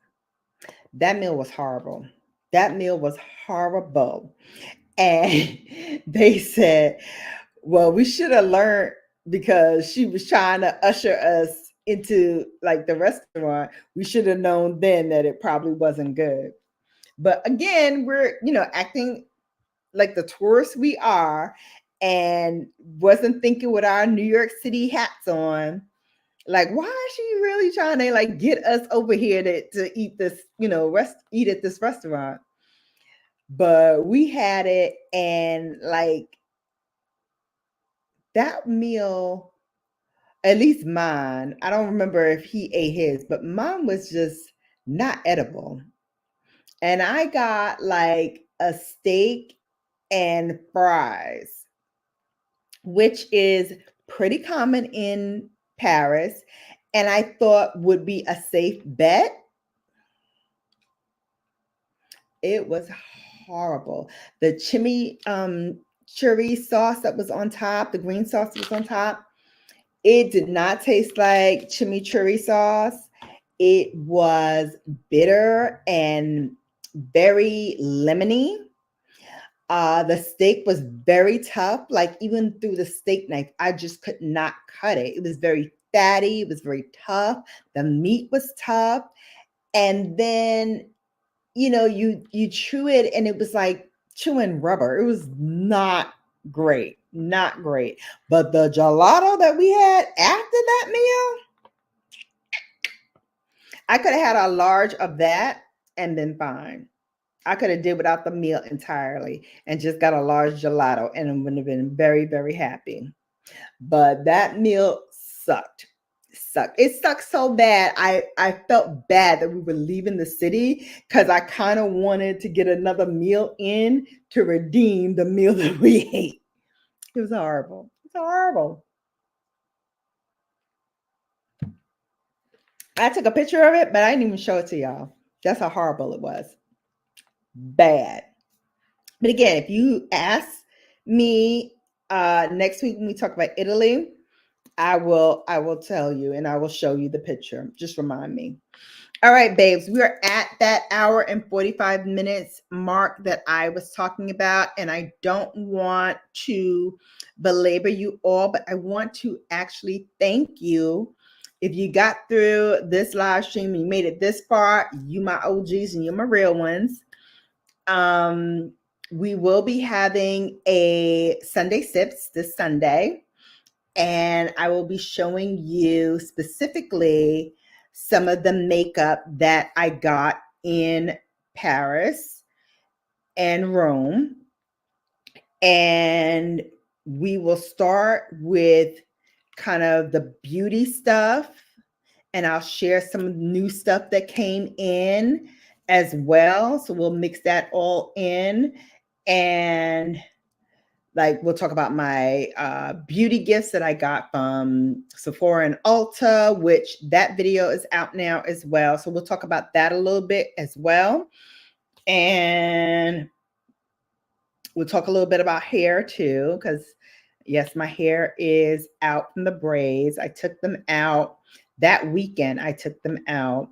That meal was horrible. That meal was horrible. And they said, well, we should have learned because she was trying to usher us into like the restaurant. We should have known then that it probably wasn't good. But again, we're, acting like the tourists we are and wasn't thinking with our New York City hats on. Like, why is she really trying to like get us over here to eat this, eat at this restaurant? But we had it, and like that meal, at least mine, I don't remember if he ate his, but mine was just not edible. And I got like a steak and fries, which is pretty common in Paris, and I thought would be a safe bet. It was horrible. The chimichurri sauce that was on top, the green sauce that was on top, it did not taste like chimichurri sauce. It was bitter and very lemony. The steak was very tough. Like even through the steak knife, I just could not cut it. It was very fatty. It was very tough. The meat was tough. And then, you chew it and it was like chewing rubber. It was not great. Not great. But the gelato that we had after that meal, I could have had a large of that and been fine. I could have did without the meal entirely and just got a large gelato and it would have been very, very happy. But that meal sucked. It sucked so bad. I felt bad that we were leaving the city because I kind of wanted to get another meal in to redeem the meal that we ate. It was horrible. It's horrible. I took a picture of it, but I didn't even show it to y'all. That's how horrible it was. Bad. But again, if you ask me next week when we talk about Italy, I will tell you and I will show you the picture. Just remind me. All right, babes, we are at that hour and 45 minutes mark that I was talking about, and I don't want to belabor you all, but I want to actually thank you. If you got through this live stream and you made it this far, you my OGs and you're my real ones. We will be having a Sunday Sips this Sunday, and I will be showing you specifically some of the makeup that I got in Paris and Rome. And we will start with kind of the beauty stuff, and I'll share some new stuff that came in as well. So we'll mix that all in, and like we'll talk about my beauty gifts that I got from Sephora and Ulta, which that video is out now as well. So we'll talk about that a little bit as well. And we'll talk a little bit about hair too, because yes, my hair is out from the braids. I took them out that weekend. I took them out,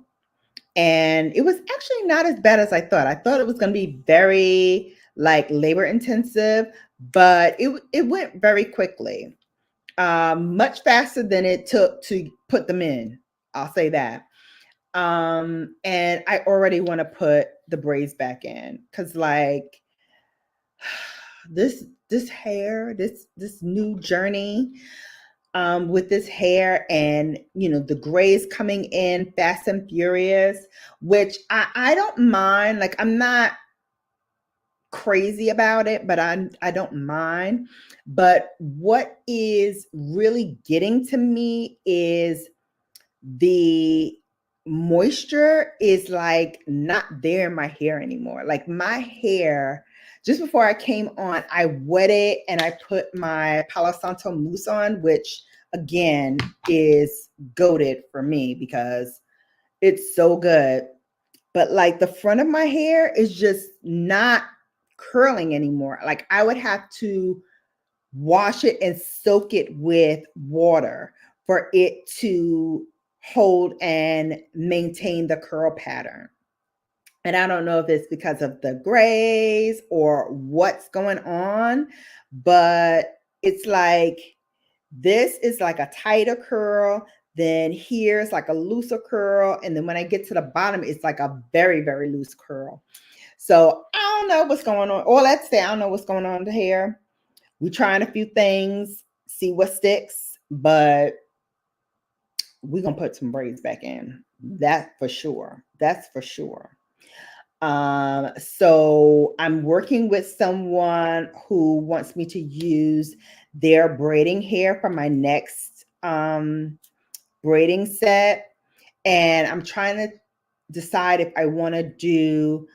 and it was actually not as bad as I thought. I thought it was going to be very like labor intensive, but it went very quickly, much faster than it took to put them in. I'll say that. And I already want to put the braids back in because like this hair, this new journey with this hair, and you know the grays coming in fast and furious, which I don't mind. Like I'm not crazy about it, but I don't mind. But what is really getting to me is the moisture is like not there in my hair anymore. Like my hair, just before I came on, I wet it and I put my Palo Santo mousse on, which again is goated for me because it's so good. But like the front of my hair is just not curling anymore. Like I would have to wash it and soak it with water for it to hold and maintain the curl pattern. And I don't know if it's because of the grays or what's going on, but it's like this is like a tighter curl. Then here's like a looser curl. And then when I get to the bottom, it's like a very, very loose curl. So I don't know what's going on. All that say, I don't know what's going on with the hair. We're trying a few things, see what sticks, but we're going to put some braids back in. That for sure. That's for sure. So I'm working with someone who wants me to use their braiding hair for my next braiding set. And I'm trying to decide if I want to do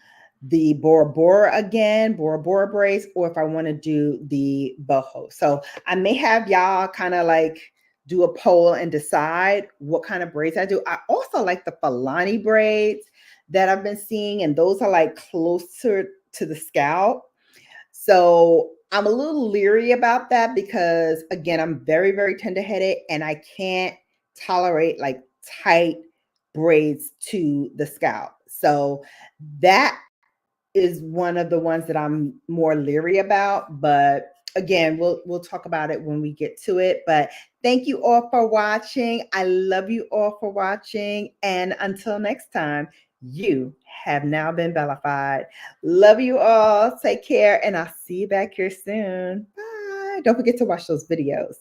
the Bora Bora again, Bora Bora braids, or if I want to do the boho. So I may have y'all kind of like do a poll and decide what kind of braids I do. I also like the Falani braids that I've been seeing, and those are like closer to the scalp. So I'm a little leery about that because again, I'm very, very tender-headed and I can't tolerate like tight braids to the scalp. So that is one of the ones that I'm more leery about, but again, we'll talk about it when we get to it. But thank you all for watching. I love you all for watching, and until next time, you have now been bellified. Love you all. Take care, and I'll see you back here soon. Bye. Don't forget to watch those videos.